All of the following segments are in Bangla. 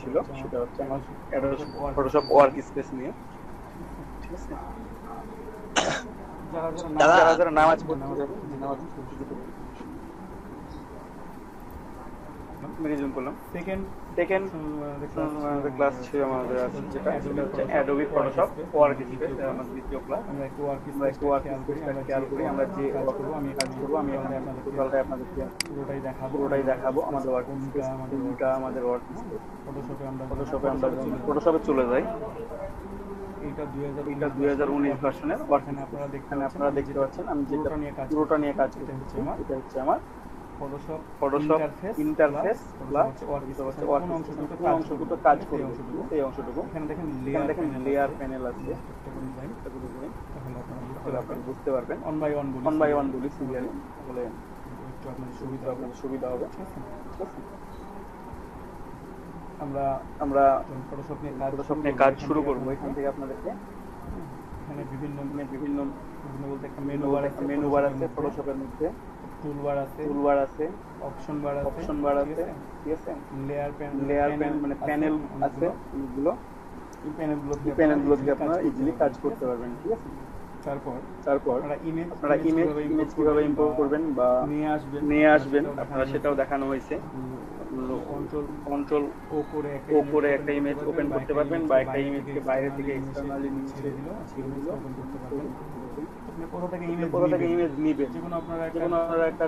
ছিল, সেটা হচ্ছে আমার ফটোশপ ওয়ার্ক স্পেস নিয়ে। ঠিক আছে, যারা যারা নামাজ পড়তে যাবে নামাজ রিজুম করলাম। সেকেন্ড ক্লাস ছিল আমাদের আছে, যেটা সেটা হচ্ছে অ্যাডোবি ফটোশপ ওয়ার্ক স্পেস, আমাদের দ্বিতীয় ক্লাস। আমরা একটু ওয়ার্ক স্পেসটা খেয়াল করি, আমরা যে কাজ করবো আমি এখানে টোটালটাই আপনাদেরকে পুরোটাই দেখাবো। আমাদের ওয়ার্ক স্পেস কোনটা, আমাদের ওয়ার্ক স্পেস ফটোশপে আমরা ফটোশপে চলে যাই। এটা 2019 ভার্সনের ওয়ার্ক। এখানে আপনারা দেখতে পাচ্ছেন আমি যেটা পুরোটা নিয়ে কাজ করতেছি, এটা হচ্ছে আমার ফটোশপ ইন্টারফেস প্লাস ওয়ার্ক কোন অংশটুকু কাজ করব, এই অংশটুকু। এখানে দেখেন লেয়ার প্যানেল আছে, তাহলে আপনারা বুঝতে পারবেন। ওয়ান বাই ওয়ান বলি সিরিয়ালি, তাহলে একটু আপনাদের সুবিধা হবে। ঠিক আছে, আমরা ফটোশপ নিয়ে কাজ শুরু করবো। এখান থেকে আপনাদেরকে এখানে বিভিন্ন বলতে একটা মেনু বার আছে ফটোশপের মধ্যে, টুলবার আছে, অপশন বার আছে। ঠিক আছে, লেয়ার প্যান মানে প্যানেল আছে, এগুলো এই প্যানেলগুলো থেকে আপনারা ইজিলি কাজ করতে পারবেন। ঠিক আছে, তারপর আপনারা ইমেজ কিভাবে ইম্পোর্ট করবেন বা নিয়ে আসবেন আপনারা সেটাও দেখানো হয়েছে। কন্ট্রোল ও করে একটা ইমেজ ওপেন করতে পারবেন বা একটা ইমেজকে বাইরে থেকে এক্সটার্নালি ছেড়ে দিল, কোথা থেকে ইমেজ নিবেন। যেকোনো আপনারা একটা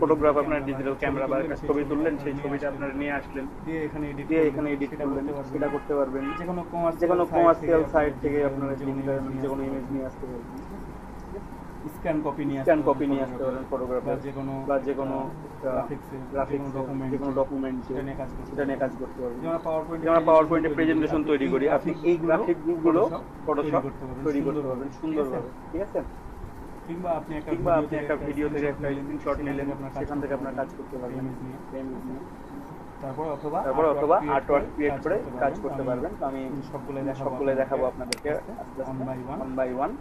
ফটোগ্রাফ আপনার ডিজিটাল ক্যামেরা বা একটা ছবি তুললেন, সেই ছবিটা আপনারা নিয়ে আসলেন, দিয়ে এখানে এডিট করলেন, সেটা করতে পারবেন। যেকোনো কমার্শিয়াল সাইট থেকে আপনারা যেকোনো ইমেজ নিয়ে আসতে পারবেন। স্ক্যান কপি নিয়ে আসতে পারেন ফটোগ্রাফার, বা যেকোনো গ্রাফিক্স যেকোনো ডকুমেন্ট সেটা নিয়ে কাজ করতে পারবেন। যেমন পাওয়ার পয়েন্টে প্রেজেন্টেশন তৈরি করি, আপনি এই গ্রাফিকগুলো ফটোশপ তৈরি করতে পারবেন সুন্দরভাবে। ঠিক আছে, কিংবা আপনি একটা ভিডিও থেকে একটা স্ক্রিনশট নিলেন, সেখান থেকে আপনার কাজ করতে পারবেন। তারপর অথবা আর্টওয়ার্ক ক্রিয়েট করে কাজ করতে পারবেন। তো আমি সবগুলোই দেখাবো আপনাদেরকে ওয়ান বাই ওয়ান।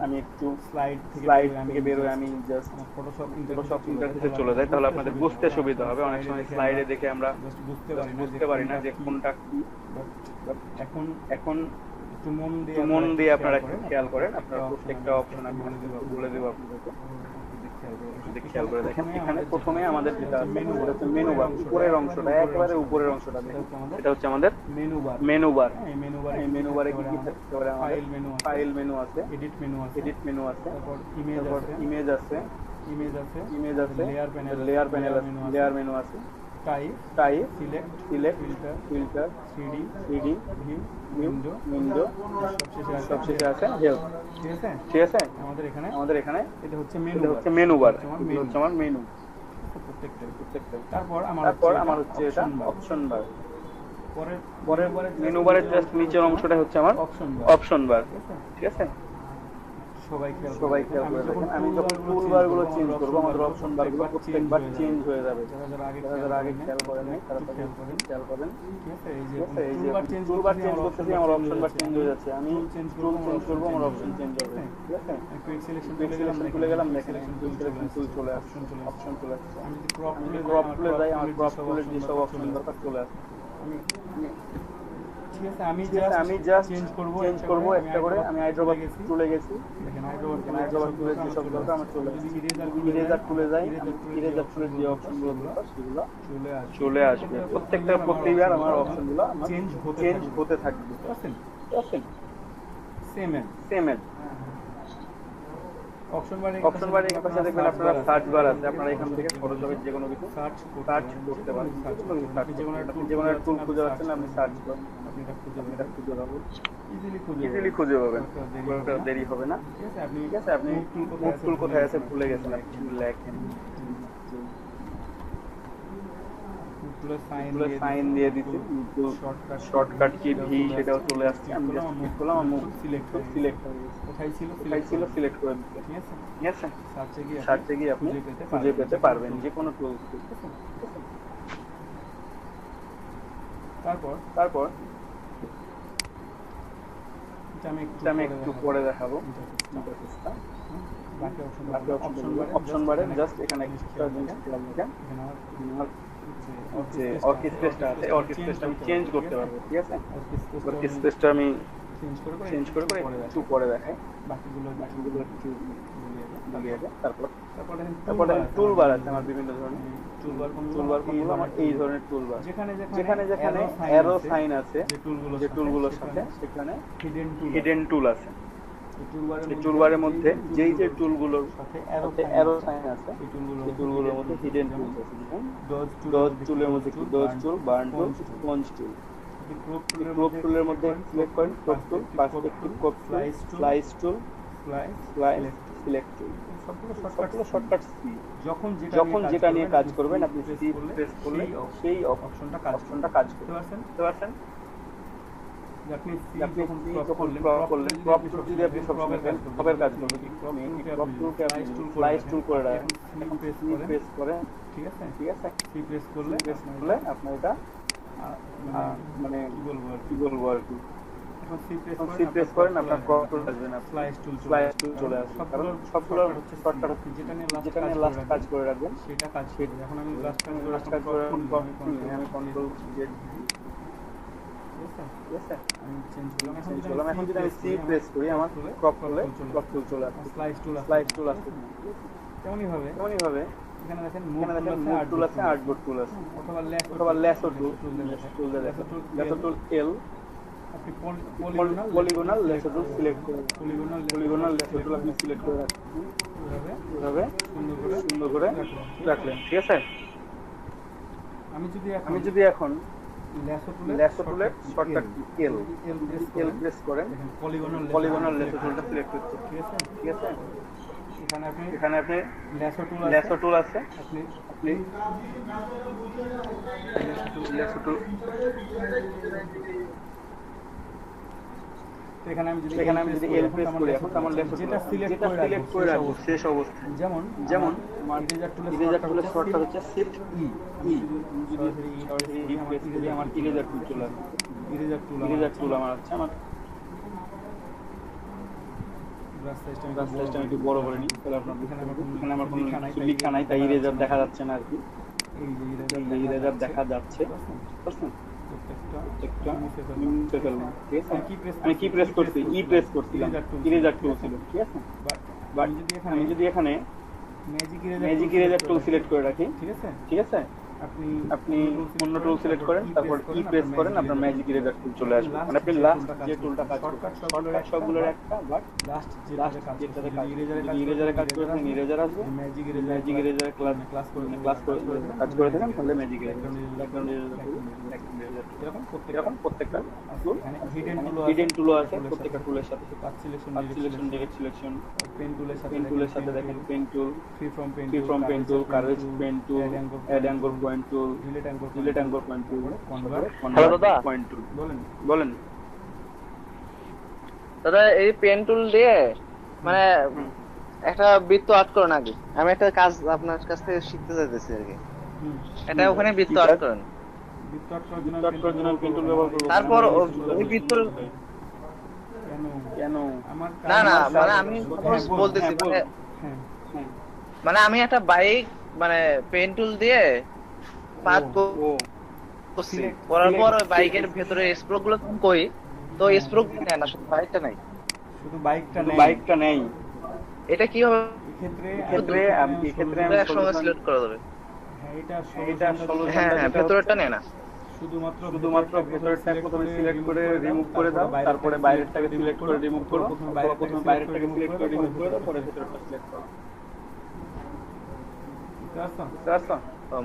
আমি একটু স্লাইড থেকে বের হয়ে আমি জাস্ট ফটোশপ ইন্টারফেসে চলে যাই, তাহলে আপনাদের বুঝতে সুবিধা হবে। অনেক সময় স্লাইডে দেখে আমরা বুঝতে পারি না যে কোনটা কি। এখন একটু মন দিয়ে আপনারা খেয়াল করেন, আপনারা প্রত্যেকটা অপশন আমি বলে দেবো আপনাদেরকে, খেয়াল করে দেখেন। এখানে প্রথমে আমাদের যেটা আছে মেনু বার, উপরের অংশটা, একেবারে উপরের অংশটা দেখেন, এটা হচ্ছে আমাদের মেনু বার। এই মেনু বারে কি কি থাকতে পারে? আমাদের ফাইল মেনু আছে, এডিট মেনু আছে, তারপর ইমেজ আছে, লেয়ার প্যানেল আছে, লেয়ার মেনু আছে, type, select, filter, 3D, window, সবশেষে আছে হেল্প। ঠিক আছে, আমাদের এখানে এটা হচ্ছে মেনু বার, এটা হচ্ছে আমার মেনু প্রত্যেকটা। তারপর আমার হচ্ছে এটা অপশন বার। পরের মেনু বারের জাস্ট নিচের অংশটা হচ্ছে আমার অপশন বার। ঠিক আছে, সবাই খেয়াল করে দেখেন। আমি যখন টুলবার গুলো চেঞ্জ করবো, আমাদের অপশন বার গুলো প্রত্যেকবার চেঞ্জ হয়ে যাবে। যারা আগে খেয়াল করেন নাই তারা খেয়াল করেন। ঠিক আছে, এই যে টুলবার চেঞ্জ করতেছি, আমার অপশন বার চেঞ্জ হয়ে যাচ্ছে। আমি টুল চেঞ্জ করবো, আমার অপশন চেঞ্জ হবে। ঠিক আছে, কুইক সিলেকশন খুলে গেলাম, দেখেন কুইক সিলেকশন টুল চলে আসছে, অপশন চলে আসছে। আমি যদি ক্রপ টুলে যাই, আমার ক্রপ টুলের যেসব অপশন দরকার চলে আসছে। ঠিক আছে, আমি জাস্ট চেঞ্জ করব একটা করে। আমি হাইড্রোবাদ টুলে গেছি, দেখেন হাইড্রোবাদ টুলের যে সব দরকার আমার চলে আসছে। ইরেজার টুলে যাই, ইরেজার টুলের যে অপশনগুলো দরকার সেগুলো চলে আসবে। প্রত্যেকবার আমার অপশনগুলো চেঞ্জ হতে থাকবে। বুঝতে পারছেন? সেম অপশন বারে পাশে দেখবেন আপনারা সার্চ বার আছে, আপনারা এখান থেকে ফটোশপের যে কোনো কিছু সার্চ করতে পারেন। যে কোনো টুল খুঁজে পাচ্ছেন, আপনি সার্চ করেন, আপনি এটা খুঁজে পাবেন, ইজিলি খুঁজে পাবেন, দেরি হবে না। ঠিক আছে, আপনি মুভ টুল কোথায় আছে ভুলে গেছেন, আপনি লেখেন সাইন দিয়ে দিচ্ছি, শর্টকাট কি ভি, সেটাও চলে আসছে। আমি জাস্ট ক্লিক করলাম, আমার মুভ সিলেক্ট হয়ে গেছে। কোথায় ছিল সিলেক্ট করে দিতে। ঠিক আছে, সার্চে গিয়ে আপনি খুঁজে পেতে পারবেন যে কোনো টুল। তারপর আমি একটু পরে দেখাবো ইন্টারফেসটা। বাকি অপশন বারে জাস্ট এখানে একটা জিনিস দেখেন, যে ওয়ার্ক স্পেসটা আছে, ওয়ার্ক স্পেসটা আমি চেঞ্জ করতে পারবো। ঠিক আছে, ওয়ার্ক স্পেসটা আমি চেঞ্জ করে একটু পরে দেখাই, বাকিগুলো একটু দিয়ে দেয়। তারপরে টুল বার আছে আমার বিভিন্ন ধরনের টুলবার কোনগুলো আমার এই ধরনের টুলবার, যেখানে যেখানে অ্যারো সাইন আছে যে টুলগুলোর সাথে, সেখানে হিডেন টুল আছে। এই টুলবারের মধ্যে যেই যে টুলগুলোর সাথে অ্যারো সাইন আছে এই টুলগুলোর মধ্যে হিডেন টুল আছে। ডজ টুলের মধ্যে কি dodge tool, burn tool, sponge tool. Crop টুলের মধ্যে সিলেক্ট করেন crop tool, perspective crop tool, slice tool, slice select tool, সবগুলো শর্টকাট সি। যখন যেটা নিয়ে কাজ করবেন আপনি সি প্রেস করলে সেই অপশনটা কাজ করতে পারছেন। আপনি যখন ক্রপ করলেন, ক্রপ টুল যদি আপনি সবসময় ক্রপের কাজ করবেন, ক্রপ টুলকে আপনি স্লাইস টুল করে রাখেন, এখন প্রেস করেন। ঠিক আছে, সি প্রেস করলে আপনার এটা মানে কি বলবো আর কি, সি প্রেস করেন আপনার ক্রপ টুল আসবে না, স্লাইস টুল চলে আসবে। কারণ সবগুলো শর্টকাট হচ্ছে যেটা নিয়ে লাস্ট কাজ করে রাখবেন সেটা কাজ করবে। এখন আমি লাস্ট কাজ করে আমি কন্ট্রোল জেড, ঠিক আছে, আমি চেঞ্জ করলাম। এখন যদি আমি সি প্রেস করি আমার ক্রপ করলে ক্রপ টুল চলে আসবে, স্লাইস টুল আসবে। তেমনই ভাবে এখানে দেখেন মুভ টুল আছে, আর্টবোর্ড টুল আছে, অথবা ল্যাসো টুল ল্যাসো টুল এল, আপনি পলিগোনাল ল্যাসো টুল সিলেক্ট করুন, পলিগোনাল ল্যাসো টুল আপনি সিলেক্ট করে রাখুন, এভাবে সুন্দর করে রাখলেন। ঠিক আছে, আমি যদি এখন ল্যাসো টুলের শর্টকাট এল প্রেস করেন, পলিগোনাল ল্যাসো টুলটা সিলেক্ট করতে। ঠিক আছে, এখানে আপনি ল্যাসো টুল আছে, আপনি ল্যাসো টুল, এখানে আমি যদি এল প্রেস করি এখন আমার ল্যাসো যেটা সিলেক্ট করে রাখবো শেষ অবস্থায়, যেমন আমার ইরেজার টুলের শর্টকাট হচ্ছে শিফট ই, সরাসরি ই প্রেস করি আমার ইরেজার টুল চলে আসবে। ইরেজার টুল আমার আছে, আমার ব্রাশ সাইজটা একটু বড় করে নিই, তাহলে আপনার এখানে আমার কোনো লেখা নাই, তাই ইরেজার দেখা যাচ্ছে না আর কি। এই যে ইরেজার দেখা যাচ্ছে, বুঝছেন? আমি কি প্রেস করছি, ই প্রেস করছিলাম, ইরেজার টুল ছিল। ঠিক আছে, বাট আমি যদি এখানে ম্যাজিক ইরেজার টুল সিলেক্ট করে রাখি, ঠিক আছে, আপনি অন্য টুল সিলেক্ট করেন, তারপর ই প্রেস করেন, আপনার ম্যাজিক ইরেজার টুল চলে আসবে। মানে আপনি লাস্ট যে টুলটা কাজ করবে শর্টকাট সবগুলোর একটা, বাট লাস্ট যেটাতে কাজ ইরেজারে কাজ করে থাকেন ইরেজার আসবে, ম্যাজিক ইরেজারে ক্লাস কাজ করে থাকেন তাহলে ম্যাজিক ইরেজার, এরকম প্রত্যেকটা টুল। হিডেন টুলও আছে প্রত্যেকটা টুলের সাথে, path selection, direct selection, pen টুলের সাথে দেখেন pen tool, free from pen tool, কারেজ pen tool, add angle point tool, delete angle point tool, convert point tool. বলেন দাদা, এই পেন টুল দিয়ে মানে একটা বৃত্ত আর্ট করেন। আগে আমি একটা কাজ আপনার কাছ থেকে শিখতে চাইতেছি আর কি, এটা ওখানে বৃত্ত আর্ট করেন, পেন টুল ব্যবহার করব। তারপর ওই বৃত্ত কেন না মানে আমি বলতেছি মানে আমি একটা বাইক মানে পেন টুল দিয়ে পাত করছি, করার পর বাইকের ভেতরে স্প্রোক গুলো কই, তো স্প্রোক নেয় না, শুধু বাইকটা নাই, শুধু বাইকটা নেই। এটা কি হবে এক্ষেত্রে আমি একসঙ্গে সিলেক্ট করা যাবে? হ্যাঁ, ভেতরেরটা নেয় না, শুধুমাত্র ভেতরেরটা প্রথমে সিলেক্ট করে রিমুভ করে দাও, তারপরে বাইরেরটাকে সিলেক্ট করে রিমুভ করো, প্রথমে বাইরেরটাকে সিলেক্ট করে রিমুভ করে দাও, পরে ভেতরটা সিলেক্ট করো।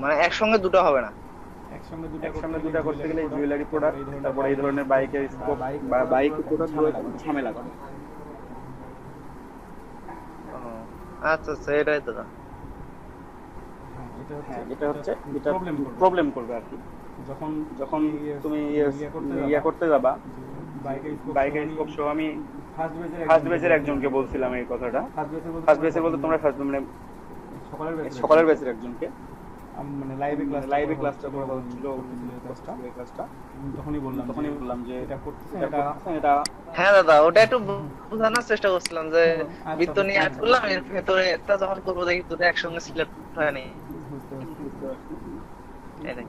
মানে একসঙ্গে দুটো হবে না, একসঙ্গে দুটো করতে গেলে জুয়েলারি প্রোডাক্ট, তারপরে এই ধরনের বাইকের স্কোপ বা বাইক প্রোডাক্ট ঝামেলা করে। আচ্ছা এটাই তো এটা হচ্ছে এটা প্রবলেম করবে আর কি। যখন তুমি ইয়া করতে যাবা বাইকের স্কোপ সহ, আমি ফার্স্ট ব্যাচের একজনকে বলছিলাম এই কথাটা, ফার্স্ট ব্যাচের বলতে তোমরা ফার্স্ট মানে সকালের ব্যাচের একজনকে মানে লাইভে ক্লাসটা করা হচ্ছিল, ক্লাসটা তখনই বললাম যে এটা করতেছেন, এটা হ্যাঁ দাদা, ওটা একটু বোঝানোর চেষ্টা করছিলাম যে বৃত্ত নিয়ে অ্যাড করলাম, এর ভেতরে এটা যখন করবো দেখি দুটো একসঙ্গে সিলেক্ট হয়নি। এটাই।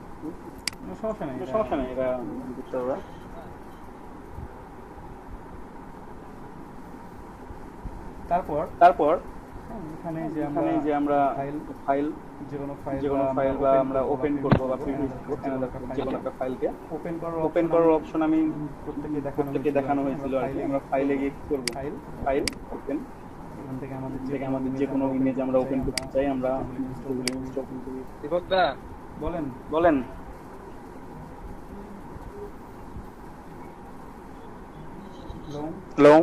সমস্যা নেই, এটা বুঝতে হবে। তারপর এখানে যে আমরা ফাইল যে কোনো ফাইল বা আমরা ওপেন করবো বা প্রিভিউ যে কোনো একটা ফাইলকে ওপেন করার অপশন আমি প্রত্যেকে দেখানো হয়েছিল আর কি। আমরা ফাইলে গিয়ে কি করবো, ফাইল ওপেন, এখান থেকে আমাদের যে কোনো ইমেজ আমরা ওপেন করতে চাই আমরা দীপক দা বলেন। হ্যালো,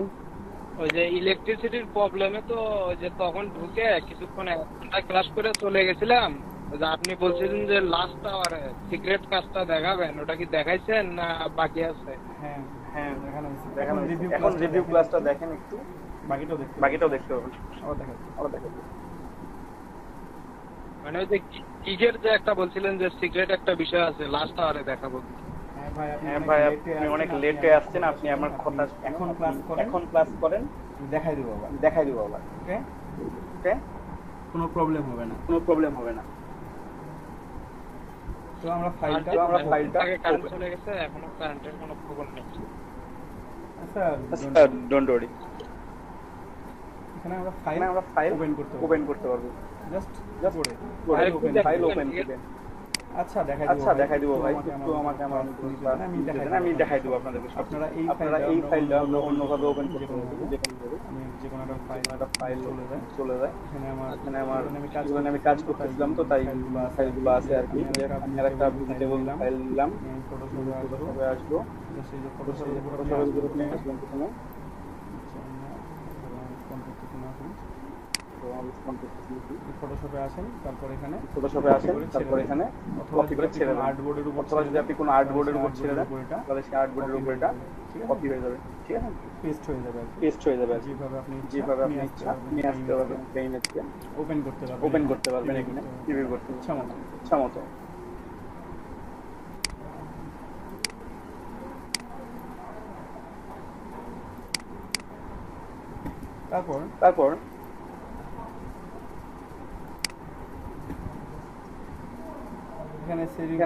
ওই যে ইলেকট্রিসিটির প্রবলেমে তো ওই যে তখন ঢুকে কিছুক্ষণ 1 ঘন্টা ক্লাস করে চলে গেছিলাম। ওই যে আপনি বলছিলেন যে লাস্ট আওয়ারে সিক্রেট কাজটা দেখাবেন, ওটা কি দেখাইছেন না বাকি আছে? হ্যাঁ দেখানো হয়েছে। এখন রিভিউ ক্লাসটা দেখেন একটু, বাকিটাও দেখতে হবে। আবার দেখাবো। মানে ওই যে কিকের যে একটা বলছিলেন যে সিক্রেট একটা বিষয় আছে লাস্ট আওয়ারে দেখাবো। হ্যাঁ ভাই, আপনি অনেক লেটে আসছেন। আপনি আমার কথা এখন ক্লাস করেন, দেখাই দিব আবার। ওকে, কোনো প্রবলেম হবে না। তো আমরা ফাইলটা কারেন্ট চলে গেছে, এখনো কারেন্টের কোনো খবর নেই। আচ্ছা, ডোন্ট ওয়ারি। এখানে আমরা ফাইল ওপেন করতে পারবো। জাস্ট ফাইল ওপেন করবেন। আচ্ছা, দেখাই দিব ভাই। একটু আমাকে আমি দেখাই দিব আপনাদেরকে। আপনারা এই ফাইলটা অন্যভাবে ওপেন করতে পারবেন। যে কোনো একটা ফাইল চলে যায়। এখানে আমি কাজ করতেছিলাম, তো তাই ফাইলগুলো আছে আর কি। আমি আরেকটা ভিজিটেবল ফাইল নিলাম, ফটোশপে আসবো। ফটোশপের ভিতরে নিয়ে আসলাম প্রথমে। ফটোশপে আসেন, তারপর এখানে কপি করে ছেড়ে দেন। আর্টবোর্ডের উপর, অথবা যদি আপনি কোনো আর্টবোর্ডের উপর ছেড়ে দেন তাহলে সেই আর্টবোর্ডের উপর এটা কপি হয়ে যাবে। ঠিক আছে, পেস্ট হয়ে যাবে। যেভাবে আপনি ইচ্ছা নিয়ে আসতে পারবেন সেই ইমেজকে, ওপেন করতে পারবেন এখানে, প্রিভিউ করতে ইচ্ছা মতো। তারপর এখানে সেটিং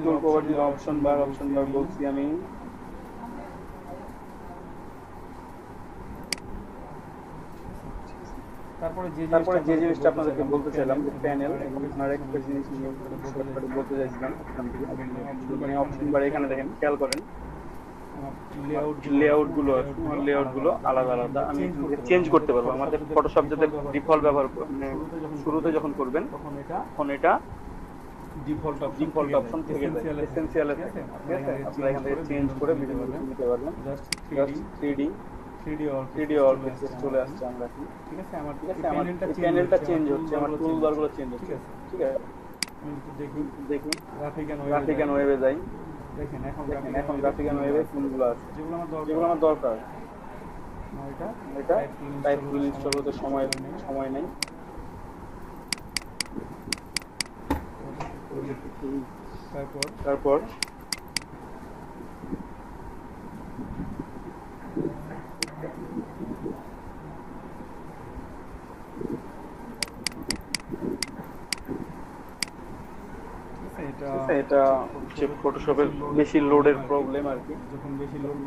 টুল প্রপার্টিজ অপশন বার বলছি আমি। তারপরে যে জিনিসটা আপনাদেরকে বলতে চাইলাম যে প্যানেল, আপনারা একটা জিনিস বলতে চাইছিলাম। মানে অপশন বার এখানে দেখেন, খেয়াল করেন লেআউট গুলো আলাদা আমি চেঞ্জ করতে পারবো। আমাদের ফটোশপ যাতে ডিফল্ট ব্যবহার মানে শুরুতে যখন করবেন তখন এটা ডিফল্ট অপশন থেকে যায়, এসেনশিয়াল এ থাকে। ঠিক আছে, আপনারা এখান থেকে চেঞ্জ করে বিভিন্ন কিছু নিতে পারবেন। জাস্ট 3D অল পিকচার চলে আসছে আমরা কি। ঠিক আছে, আমার প্যানেলটা চেঞ্জ হচ্ছে, আমার টুলবার গুলো চেঞ্জ হচ্ছে। ঠিক আছে, দেখি গ্রাফিক এন্ড ওয়েবে যাই। দেখেন এখন গ্রাফিক এন্ড ওয়েবে কোনগুলো আছে যেগুলো আমার দরকার। এটা টাইপ টুল ইনস্টল করতে সময় নেই। তারপর এটা হচ্ছে ফটোশপের বেশি লোডের প্রবলেম আর কি। যখন বেশি লোড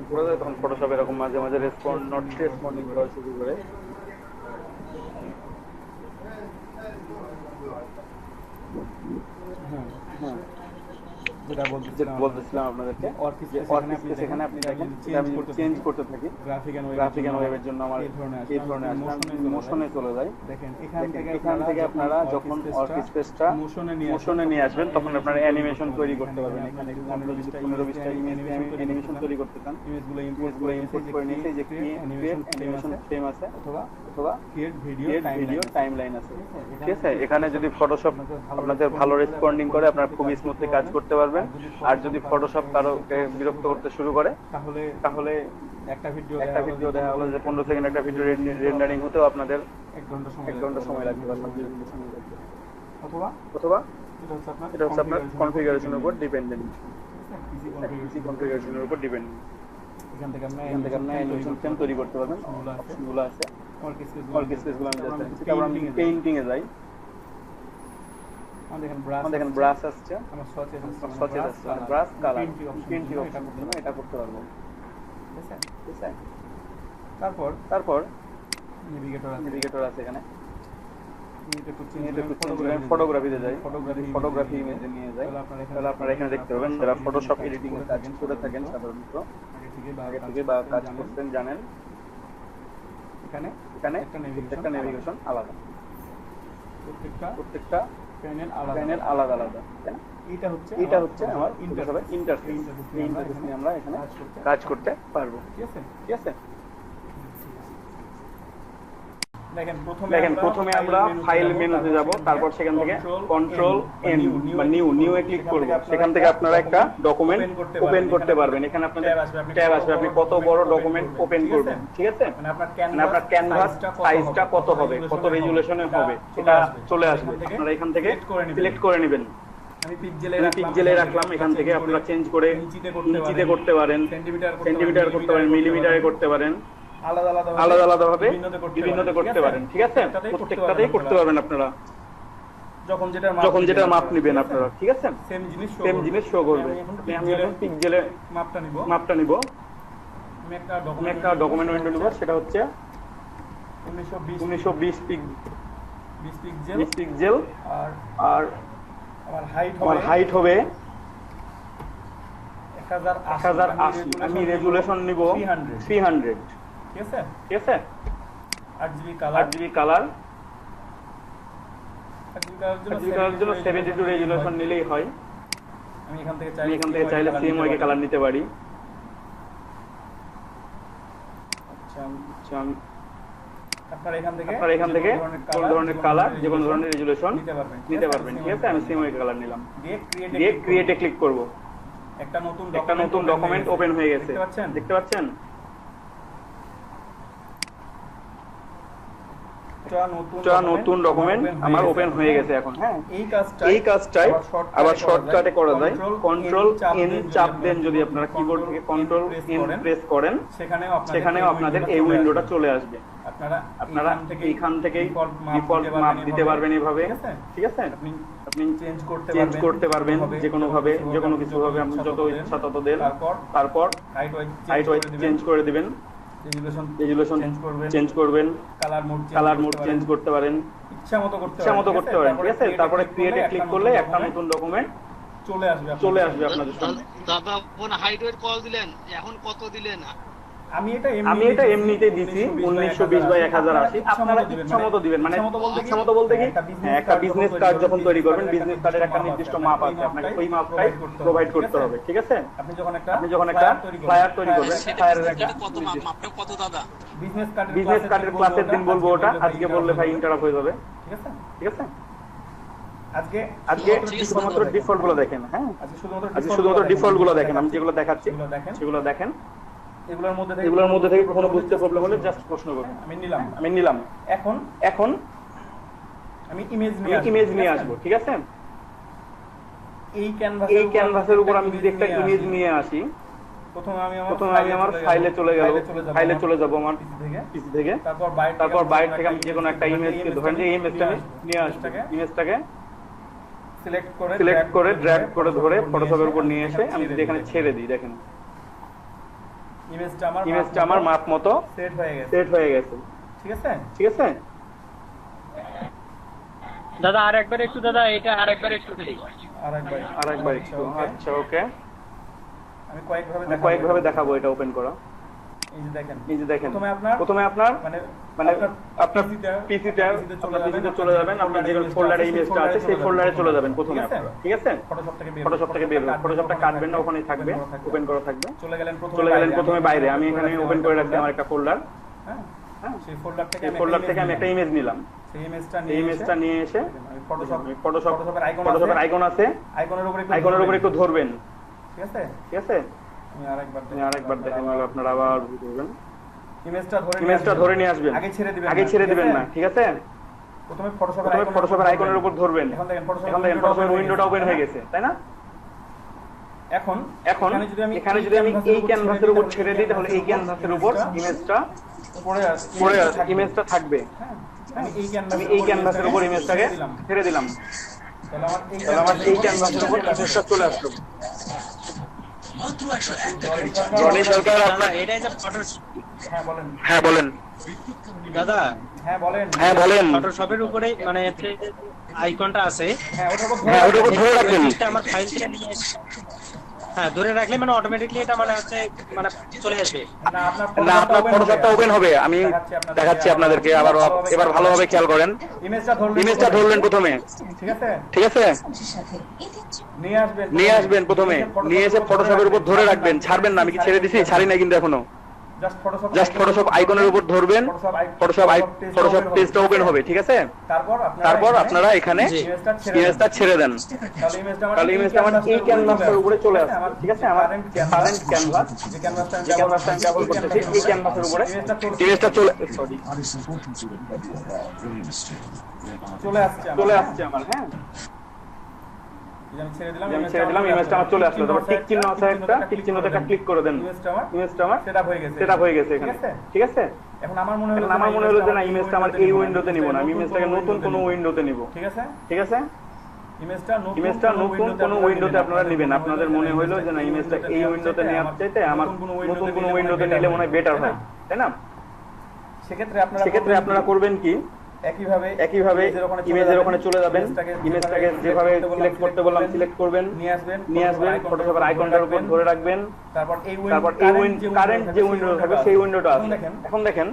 করে যায় তখন ফটোশপ এরকম মাঝে রেসপন্ডিং করা শুরু করে। হ্যাঁ, যেটা বলতেছিলাম আপনাদেরকে, সেখানে আপনি দেখেন চেঞ্জ করতে থাকি। গ্রাফিক এন্ড ওয়েবের জন্য আমার এই ধরনের মোশনে চলে যায়। দেখেন এখান থেকে আপনারা যখন ওয়ার্কস্পেসটা মোশনে নিয়ে আসবেন তখন আপনারা অ্যানিমেশন তৈরি করতে পারবেন। এখানে 15-20টা ইমেজ অ্যানিমেশন তৈরি করতে চান, ইমেজগুলো ইম্পোর্ট করে নিতে যে ক্রিয়েট অ্যানিমেশন ফ্রেম আছে অথবা ক্রিয়েট ভিডিও টাইমলাইন আছে। ঠিক আছে, এখানে যদি ফটোশপ আপনাদের ভালো রেসপন্ডিং করে আপনারা খুব স্মুথলি কাজ করতে পারবেন। আর যদি ফটোশপ কারোকে বিরক্ত করতে শুরু করে তাহলে একটা ভিডিও দেখা গেলো যে 15 সেকেন্ড একটা ভিডিও রেন্ডারিং হতেও আপনাদের 1 ঘন্টা সময় লাগবে। অথবা এটা হচ্ছে আপনার কনফিগারেশনের উপর ডিপেন্ডেন্ট। এখান থেকে আপনি অ্যানিমেশন ফ্রেম তৈরি করতে পারবেন। অপশনগুলো আছে, ওয়ার্কস্পেসগুলো আমি পেইন্টিং এ যাই। দেখেন ব্রাশ আসছে, আমার সচেত আসছে, ব্রাশ কালার প্রিন্টিং অপশন এটা করতে পারবো। ঠিক আছে, তারপর নেভিগেটর আছে এখানে, ফটোগ্রাফিতে যাই, ফটোগ্রাফি ইমেজে নিয়ে যাই। তাহলে আপনারা এখানে দেখতে পাবেন যারা ফটোশপ এডিটিং এর কাজ করে থাকেন সাধারণত আগে থেকে বা কাজ করতেন জানেন, এখানে একটা নেভিগেশন আলাদা, প্রত্যেকটা প্যানেল আলাদা আলাদা। এটা হচ্ছে আমার ইন্টারফেস নিয়ে আমরা এখানে কাজ করতে পারবো। ঠিক আছে, দেখেন প্রথমে আমরা ফাইল মেনুতে যাব, তারপর সেখান থেকে কন্ট্রোল এন বা নিউ এ ক্লিক করব। সেখান থেকে আপনারা একটা ডকুমেন্ট ওপেন করতে পারবেন। এখানে আপনাদের ট্যাব আসবে, আপনি কত বড় ডকুমেন্ট ওপেন করবেন। ঠিক আছে, মানে আপনার ক্যানভাস সাইজটা কত হবে, কত রেজুলেশনে হবে সেটা চলে আসবে। আপনারা এখান থেকে সিলেক্ট করে নেবেন। আমি পিক্সেলে রাখলাম, এখান থেকে আপনারা চেঞ্জ করে ইঞ্চিতে করতে পারেন, সেন্টিমিটার করতে পারেন, মিলিমিটারে করতে পারেন, আলাদা ভাবে বিভিন্নতে করতে পারেন। ঠিক আছে, প্রত্যেকটাতেই করতে পারবেন আপনারা যখন যেটা মাপ নেবেন আপনারা। ঠিক আছে, সেম জিনিস শো করবে। আমি এখন পিক্সেলে মাপটা নিব, আমি একটা ডকুমেন্ট উইন্ডো নিব, সেটা হচ্ছে 1920 পিক্সেল, আর আমার হাইট হবে 1080। আমি রেজুলেশন নিব 300। ঠিক আছে, 8GB কালার, 8GB জন্য 72 রেজুলেশন নিলেই হয়। আমি এখান থেকে চাইলে CMYK কালার নিতে পারি। আচ্ছা, আপনারা এখান থেকে কোন ধরনের কালার, যে কোনো ধরনের রেজুলেশন নিতে পারবেন। ঠিক আছে, আমি CMYK কালার নিলাম, দিয়ে ক্রিয়েটে ক্লিক করব। একটা নতুন ডকুমেন্ট ওপেন হয়ে গেছে, দেখতে পাচ্ছেন? নতুন ডকুমেন্ট আমার ওপেন হয়ে গেছে এখন। হ্যাঁ, এই কাজটাই আবার শর্টকাটে করা যায়। কন্ট্রোল এন চাপ দেন, যদি আপনারা কিবোর্ড থেকে কন্ট্রোল এন প্রেস করেন, সেখানেও আপনাদের এই উইন্ডোটা চলে আসবে। আপনারা এইখান থেকেই ডিফল্ট মাপ দিতে পারবেন এভাবে। ঠিক আছে, আপনি চেঞ্জ করতে পারবেন যে কোনো ভাবে, যে কোনো কিছু ভাবে আপনি যত ইচ্ছা তত দেন। তারপর হাইট ওয়াইজ চেঞ্জ করে দিবেন, রেজুলেশন চেঞ্জ করবেন, কালার মোড চেঞ্জ করতে পারেন, ইচ্ছামতো করতে পারেন। ঠিক আছে, তারপরে ক্রিয়েটে ক্লিক করলে একটা নতুন ডকুমেন্ট চলে আসবে আপনাদের সামনে। দাদা কোন হাইট ওয়েট কল দিলেন, এখন কত দিলেন? আমি এটা এমনিতে দিছি 1920x1080। আপনারা ইচ্ছামতো দিবেন, মানে ইচ্ছামতো বলতে কি, একটা বিজনেস কার্ড যখন তৈরি করবেন, বিজনেস কার্ডের একটা নির্দিষ্ট মাপ আছে, আপনাকে ওই মাপটাই প্রোভাইড করতে হবে। ঠিক আছে, আপনি যখন একটা ফ্লায়ার তৈরি করবেন, ফ্লায়ারের একটা কত মাপটা কত দাদা? বিজনেস কার্ডের ক্লাসের দিন বলবো ওটা, আজকে বললে ভাই ইন্টারাপ্ট হয়ে যাবে। ঠিক আছে, আজকে শুধুমাত্র ডিফল্ট গুলো দেখেন। হ্যাঁ, আজকে শুধুমাত্র ডিফল্ট গুলো দেখেন, আমি যেগুলো দেখাচ্ছি সেগুলো দেখেন। এগুলোর মধ্যে থেকে কখনো বুঝতে প্রবলেম হলে জাস্ট প্রশ্ন করবেন। আমি নিলাম। এখন আমি ইমেজ নিয়ে আসবো। ঠিক আছে, এই ক্যানভাসের উপর আমি যদি একটা ইমেজ নিয়ে আসি, প্রথমে আমি আমার ফাইলে চলে যাব আমার পিসি থেকে। তারপর বাইরে থেকে আমি যে কোনো একটা ইমেজকে ধরেন, যে ইমেজটা নিয়ে আসবো, ইমেজটাকে সিলেক্ট করে ড্র্যাগ করে ধরে ফটোশপের উপর নিয়ে এসে আমি যদি এখানে ছেড়ে দিই, দেখেন ইমেজটা আমার মাপ মতো সেট হয়ে গেছে। ঠিক আছে দাদা, আরেকবার একটু দাদা, এটা আরেকবার একটু একটু। আচ্ছা, ওকে, আমি কয়েকভাবে দেখাবো এটা ওপেন করা। এই যে দেখেন, প্রথমে আপনার মানে আপনার পিসিতে চলে যাবেন, আপনার যে ফোল্ডারে ইমেজটা আছে সেই ফোল্ডারে চলে যাবেন প্রথমে আপনারা। ঠিক আছে, ফটোশপ থেকে বের হবে, ফটোশপটা কাটবেন না, ওখানেই থাকবে, ওপেন করা থাকবে। চলে গেলেন প্রথমে বাইরে, আমি এখানে ওপেন করে রাখছি আমার একটা ফোল্ডার। সেই ফোল্ডার থেকে আমি একটা ইমেজ নিলাম, সেই ইমেজটা নিয়ে এসে ফটোশপের আইকন আছে, আইকনের উপরে একটু ধরবেন। ঠিক আছে, আরেকবার দেখেন, আপনারা আবার করবেন, ইমেজটা ধরে নিয়ে আসবেন, আগে ছেড়ে দিবেন না। ঠিক আছে, প্রথমে ফটোশপের আইকনের উপর ধরবেন। এখন দেখেন ফটোশপের উইন্ডোটা ওপেন হয়ে গেছে, তাই না? এখন এখানে যদি আমি এই ক্যানভাসের উপর ছেড়ে দিই, তাহলে এই ক্যানভাসের উপর ইমেজটা থাকবে। আমি এই ক্যানভাসের উপর ইমেজটাকে ছেড়ে দিলাম। তাহলে আমার এই ক্যানভাসের উপর মেসেজটা চলে আসলো। জনি সরকার আপনার এটাই যে ফটো। হ্যাঁ বলেন দাদা হ্যাঁ বলেন ফটোশপের উপরে মানে আইকনটা আছে, হ্যাঁ ওটার উপর ধরে রাখবেন। এটা আমার ফাইল থেকে নিয়ে হ্যাঁ ধরে রাখলে মানে অটোমেটিকলি এটা মানে হচ্ছে মানে চলে আসবে। না আপনার ফটোশপটা ওপেন হবে, আমি দেখাচ্ছি আপনাদেরকে। আবার এবার ভালোভাবে খেয়াল করেন। ইমেজটা ধরলেন প্রথমে, ঠিক আছে? নিয়ে আসবেন প্রথমে, নিয়ে এসে ফটোশপের উপর ধরে রাখবেন, ছাড়বেন না। আমি কি ছেড়ে দিছি? ছাড়ি নাই কিন্তু এখনো। জাস্ট ফটোশপ আইকনের উপর ধরবেন, ফটোশপ পেজটা ওপেন হবে, ঠিক আছে? তারপর আপনারা এখানে ইমেজটা ছেড়ে দেন। তাহলে ইমেজটা আমার এই ক্যানভাসের উপরে চলে আসে, ঠিক আছে? আমার কারেন্ট ক্যানভাস, যে ক্যানভাসটা আমি ব্যবহার করতেছি, এই ক্যানভাসের উপরে ইমেজটা চলে আসছে আমার। হ্যাঁ আমি ছেড়ে দিলাম, ইমেজটা আমার চলে আসলো। তারপর টিক চিহ্ন আছে একটা, টিক চিহ্নতে একটা ক্লিক করে দেন। ইমেজটা আমার সেটআপ হয়ে গেছে এখানে, ঠিক আছে? এখন আমার মনে হলো যে না, ইমেজটা আমার এই উইন্ডোতে নিব না, আমি ইমেজটাকে নতুন কোনো উইন্ডোতে নিব, ঠিক আছে? ইমেজটা নতুন কোনো উইন্ডোতে আপনারা নেবেন। আপনাদের মনে হলো যে না, ইমেজটা এই উইন্ডোতে নেওয়ার চাইতে আমার নতুন কোনো উইন্ডোতে নিলে মনে হয় বেটার হয়, তাই না? সেক্ষেত্রে আপনারা করবেন কি, একইভাবে ইমেজের ওখানে চলে যাবেন, ইমেজটাকে যেভাবে সিলেক্ট করতে বললাম সিলেক্ট করবেন, নিয়ে আসবেন, ফটোশপের আইকনটার উপর ধরে রাখবেন। তারপর এই কারেন্ট যে উইন্ডো থাকবে সেই উইন্ডোটা আছে। এখন দেখেন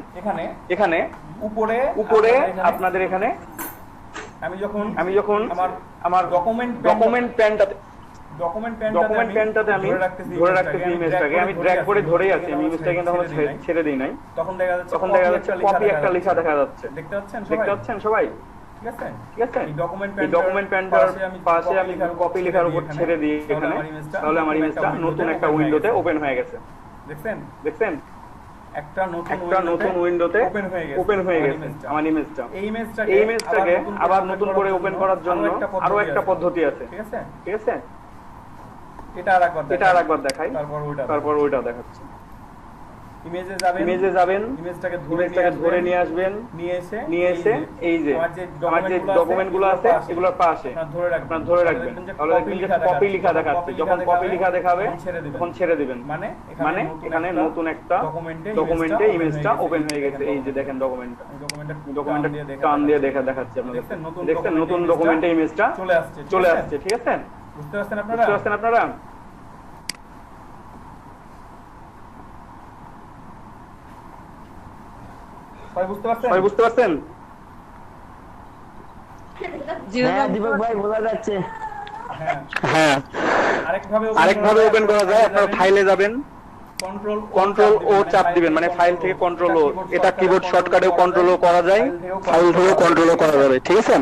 এখানে উপরে আপনাদের এখানে আমি যখন আমার ডকুমেন্ট প্যানটাতে আমি ধরে রাখতেছি ইমেজটাকে, আমি ড্র্যাগ করে ধরেই আছি, আমি ইমেজটাকে কিন্তু এখনো ছেড়ে দিই নাই। তখন দেখা যাচ্ছে কপি একটা লেখা দেখা যাচ্ছে, দেখতে পাচ্ছেন সবাই? ঠিক আছে? এই ডকুমেন্ট প্যানটার পাশে আমি কপি লেখার উপর ছেড়ে দিই এখানে, তাহলে আমার ইমেজটা নতুন একটা উইন্ডোতে ওপেন হয়ে গেছে। দেখছেন? একটা নতুন উইন্ডোতে ওপেন হয়ে গেছে আমার ইমেজটা। এই ইমেজটাকে আবার নতুন করে ওপেন করার জন্য আরো একটা পদ্ধতি আছে, ঠিক আছে? এটা আরেকবার দেখাই, তারপর ওইটা দেখাচ্ছি। ইমেজে যাবেন, ইমেজটাকে ধরে নিয়ে আসবেন, নিয়ে এসে এই যে আমার যে ডকুমেন্ট গুলো আছে এগুলোর পাশে আপনারা ধরে রাখবেন। তাহলে দেখবেন যে কপি লেখা দেখাচ্ছে। যখন কপি লেখা দেখাবে তখন ছেড়ে দিবেন। মানে এখানে নতুন একটা ডকুমেন্টে ইমেজটা ওপেন হয়ে গেছে। এই যে দেখেন ডকুমেন্টটা টান দিয়ে দেখাচ্ছে আপনাদের। দেখছেন? নতুন ডকুমেন্টে ইমেজটা চলে আসছে, ঠিক আছে? বুঝতে পারছেন আপনারা? সবাই বুঝতে পারছেন? হ্যাঁ দীপক ভাই বোঝা যাচ্ছে। হ্যাঁ আরেকভাবে ওপেন করা যায়। আপনারা ফাইলে যাবেন, কন্ট্রোল ও চাপ দিবেন, মানে ফাইল থেকে কন্ট্রোল ও। এটা কিবোর্ড শর্টকাটেও কন্ট্রোল ও করা যায়, ফাইল থেকেও কন্ট্রোল ও করা যাবে, ঠিক আছে?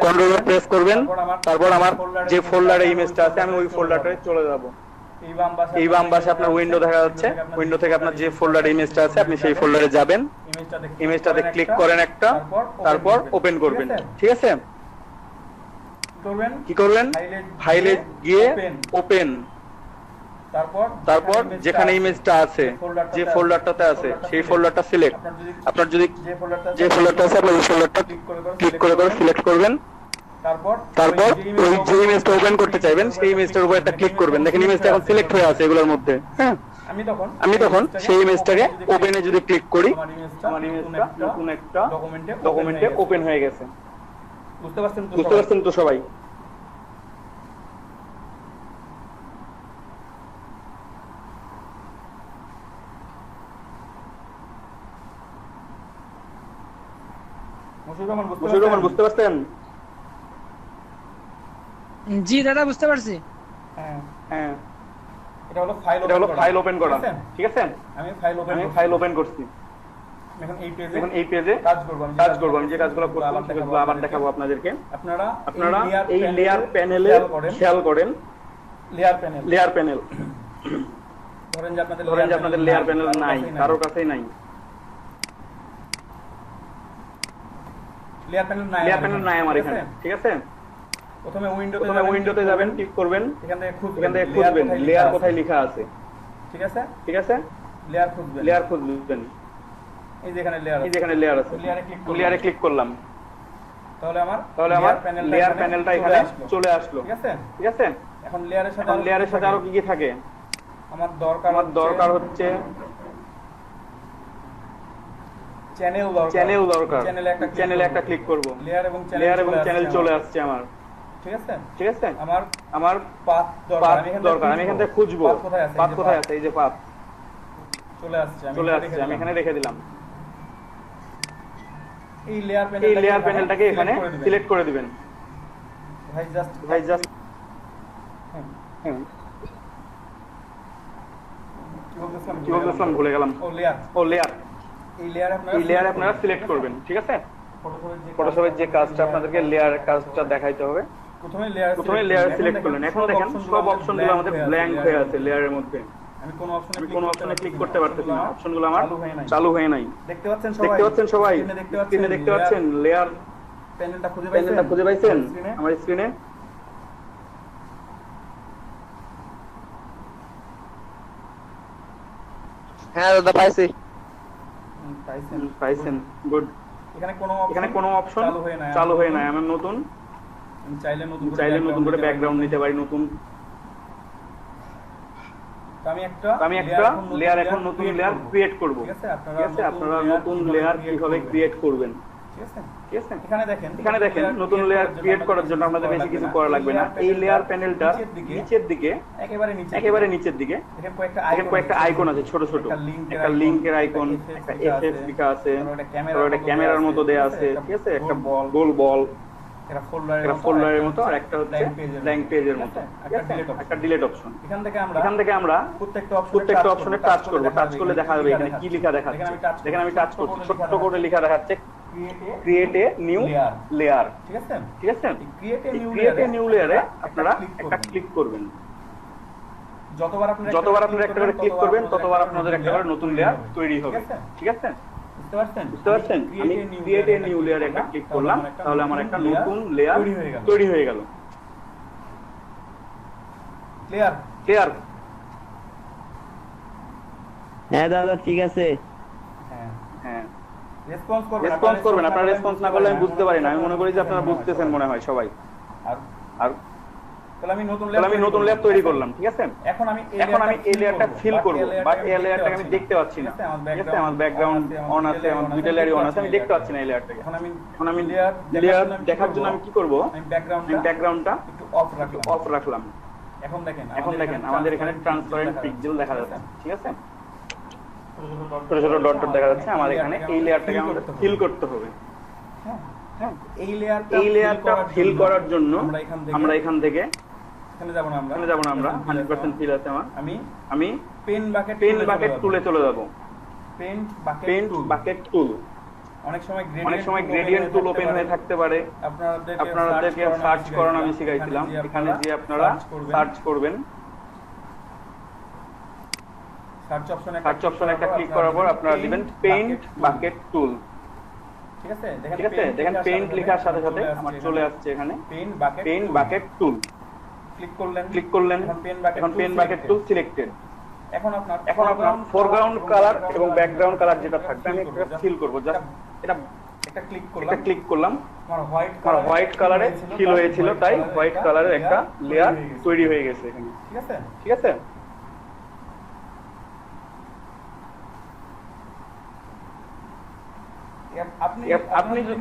কন্ট্রোল ও প্রেস করবেন, তারপর আমার যে ফোল্ডারে ইমেজটা আছে আমি ওই ফোল্ডারটায় চলে যাব। এই বাম পাশে আপনার উইন্ডো দেখা যাচ্ছে, উইন্ডো থেকে আপনার যে ফোল্ডারে ইমেজটা আছে আপনি সেই ফোল্ডারে যাবেন, ইমেজটাতে ক্লিক করেন একটা, তারপর ওপেন করবেন, ঠিক আছে? কি করবেন? ফাইলে গিয়ে ওপেন, তারপর যেখানে ইমেজটা আছে, যে ফোল্ডারটাতে আছে সেই ফোল্ডারটা সিলেক্ট। আপনার যদি যে ফোল্ডারটা আছে আপনি ওই ফোল্ডারটা ক্লিক করে সিলেক্ট করবেন। তারপর ওই যে ইমেজটা ওপেন করতে চাইবেন সেই ইমেজটার উপর একটা ক্লিক করবেন। দেখেন ইমেজটা এখন সিলেক্ট হয়ে আছে এগুলোর মধ্যে। হ্যাঁ আমি তখন সেই ইমেজটাকে ওপেনে যদি ক্লিক করি আমার ইমেজটা নতুন একটা ডকুমেন্টে ওপেন হয়ে গেছে। বুঝতে পারছেন তো সবাই? বুঝতে পারছেন? জি দাদা বুঝতে পারছি। হ্যাঁ এটা হলো ফাইল ওপেন করা, ঠিক আছে? আমি ফাইল ওপেন করছি। এখন এই পেজে কাজ করব। আমি যে কাজগুলো করলাম সেগুলো আবার দেখাবো আপনাদেরকে। আপনারা এই লেয়ার প্যানেলে খেয়াল করেন। লেয়ার প্যানেল ধরেন যে আপনাদের লেয়ার প্যানেল নাই, কারোর কাছেই নাই। লেয়ার প্যানেল নাই আমার এখানে, ঠিক আছে? প্রথমে উইন্ডোতে যাবেন, ক্লিক করবেন, এখান থেকে খুঁজবেন লেয়ার কোথায় লেখা আছে, ঠিক আছে? লেয়ার খুঁজবেন, এই যে এখানে লেয়ার আছে, লেয়ারে ক্লিক করলাম। তাহলে আমার লেয়ার প্যানেলটা এখানে চলে আসলো। ঠিক আছে, এখন লেয়ারের সাথে আরো কি কি থাকে? আমার দরকার হচ্ছে চ্যানেল দরকার। চ্যানেলে একটা ক্লিক করব, লেয়ার এবং চ্যানেল চলে আসছে আমার। ঠিক আছে, আমার পাথ দরকার। আমি এখান থেকে খুঁজবো পাথ কোথায় আছে। এই যে পাথ চলে আসছে, আমি এখানে রেখে দিলাম। এই লেয়ার প্যানেলটাকে এখানে সিলেক্ট করে দিবেন। ভাই জাস্ট কি বলতেছিলাম ভুলে গেলাম। ও লেয়ার, এই লেয়ার আপনারা সিলেক্ট করবেন। ঠিক আছে, ফটোশপের যে কাজটা আপনাদেরকে লেয়ার কাজটা দেখাইতে হবে। প্রথমে লেয়ার সিলেক্ট করলেন। এখন দেখেন সব অপশনগুলো আমাদের ব্ল্যাঙ্ক হয়ে আছে লেয়ারের মধ্যে। আমি কোন অপশনে ক্লিক করতে পারতেছি না, অপশনগুলো আমার চালু হয়ে নাই। দেখতে পাচ্ছেন সবাই? স্ক্রিনে দেখতে পাচ্ছেন লেয়ার প্যানেলটা খুঁজে পাইছেন আমার স্ক্রিনে? হ্যাঁ দাদা পাইছি। পাইছেন, গুড। এখানে কোনো অপশন চালু হয়ে নাই। আমার নতুন চাইলে নতুন করে ব্যাকগ্রাউন্ড নিতে পারি নতুন। আমি একটা লেয়ার এখন নতুন লেয়ার ক্রিয়েট করব। ঠিক আছে, আপনারা নতুন লেয়ার কিভাবে ক্রিয়েট করবেন। ঠিক আছে, এখানে দেখেন নতুন লেয়ার ক্রিয়েট করার জন্য আমাদের বেশি কিছু করা লাগবে না। এই লেয়ার প্যানেলটা নিচের দিকে, একেবারে নিচের দিকে এখানে কয়েকটা আইকন আছে ছোট ছোট। একটা লিংকের আইকন, একটা এফএফ লেখা আছে, তারপর একটা ক্যামেরার মতো দেয়া আছে। ঠিক আছে, একটা গোল বল, একটা ফোল্ডারের মতো, আর একটা হচ্ছে ব্ল্যাঙ্ক পেজের মতো। একটা ডিলিট অপশন। এখান থেকে আমরা প্রত্যেকটা অপশনে টাচ করব। টাচ করলে দেখা যাবে এখানে কি লেখা দেখাচ্ছে। দেখেন আমি টাচ করছি, ছোট্ট করে লেখা দেখাচ্ছে ক্রিয়েট এ নিউ লেয়ার। ঠিক আছে, ক্রিয়েট এ নিউ লেয়ারে আপনারা একটা ক্লিক করবেন। যতবার আপনারা একটা করে ক্লিক করবেন ততবার আপনাদের একটা করে নতুন লেয়ার তৈরি হবে। ঠিক আছে, বুঝতে পারছেন? আমি ক্রিয়েট এ নিউ লেয়ারে একটা ক্লিক করলাম, তাহলে আমার একটা নতুন লেয়ার তৈরি হয়ে গেল। ক্লিয়ার? হ্যাঁ দাদা ঠিক আছে। হ্যাঁ, রেসপন্স করবেন। আপনারা রেসপন্স না করলে আমি বুঝতে পারি না। আমি মনে করি যে আপনারা বুঝতেছেন মনে হয় সবাই। আর তাহলে আমি নতুন লেয়ার তৈরি করলাম। ঠিক আছে, এখন আমি এই লেয়ারটা ফিল করব, বাট এই লেয়ারটাকে আমি দেখতে পাচ্ছি না। ঠিক আছে, আমার ব্যাকগ্রাউন্ড অন আছে, আমার দুইটা লেয়ারই অন আছে, আমি দেখতে পাচ্ছি না এই লেয়ারটাকে। এখন আমি লেয়ার দেখার জন্য আমি কি করব? আমি ব্যাকগ্রাউন্ডটা একটু অফ রাখলাম। এখন দেখেন আমাদের এখানে ট্রান্সপারেন্ট পিক্সেল দেখা যাচ্ছে। ঠিক আছে, ছোট ছোট ডট ডট দেখা যাচ্ছে। আমার এখানে এই লেয়ারটাকে আমাদের ফিল করতে হবে। হ্যাঁ, এই লেয়ারটা ফিল করার জন্য আমরা এখান থেকে এখানে যাব না আমরা 100% ফিল আছে আমার। আমি পেন বাকেট টুলে চলে যাব। Pen bucket tool. অনেক সময় গ্রেডিয়েন্ট টুল ওপেন হয়ে থাকতে পারে। আপনাদেরকে সার্চ করানো আমি শিখাইছিলাম। এখানে যে আপনারা সার্চ করবেন, সার্চ অপশনে একটা ক্লিক করার পর আপনারা দিবেন পেইন্ট বাকেট টুল। ঠিক আছে, দেখেন পেইন্ট লেখার সাথে সাথে আমার চলে আসছে এখানে পেইন্ট বাকেট টুল। ক্লিক করলেন, এখন পেন বাকেট টুল সিলেক্টেড। এখন আপনার ফোরগ্রাউন্ড কালার এবং ব্যাকগ্রাউন্ড কালার যেটা থাকবে আমি একটা ফিল করব। জাস্ট এটা একটা ক্লিক করলাম। আমার হোয়াইট কালারে ফিল হয়েছিল, তাই হোয়াইট কালারের একটা লেয়ার তৈরি হয়ে গেছে এখানে। ঠিক আছে,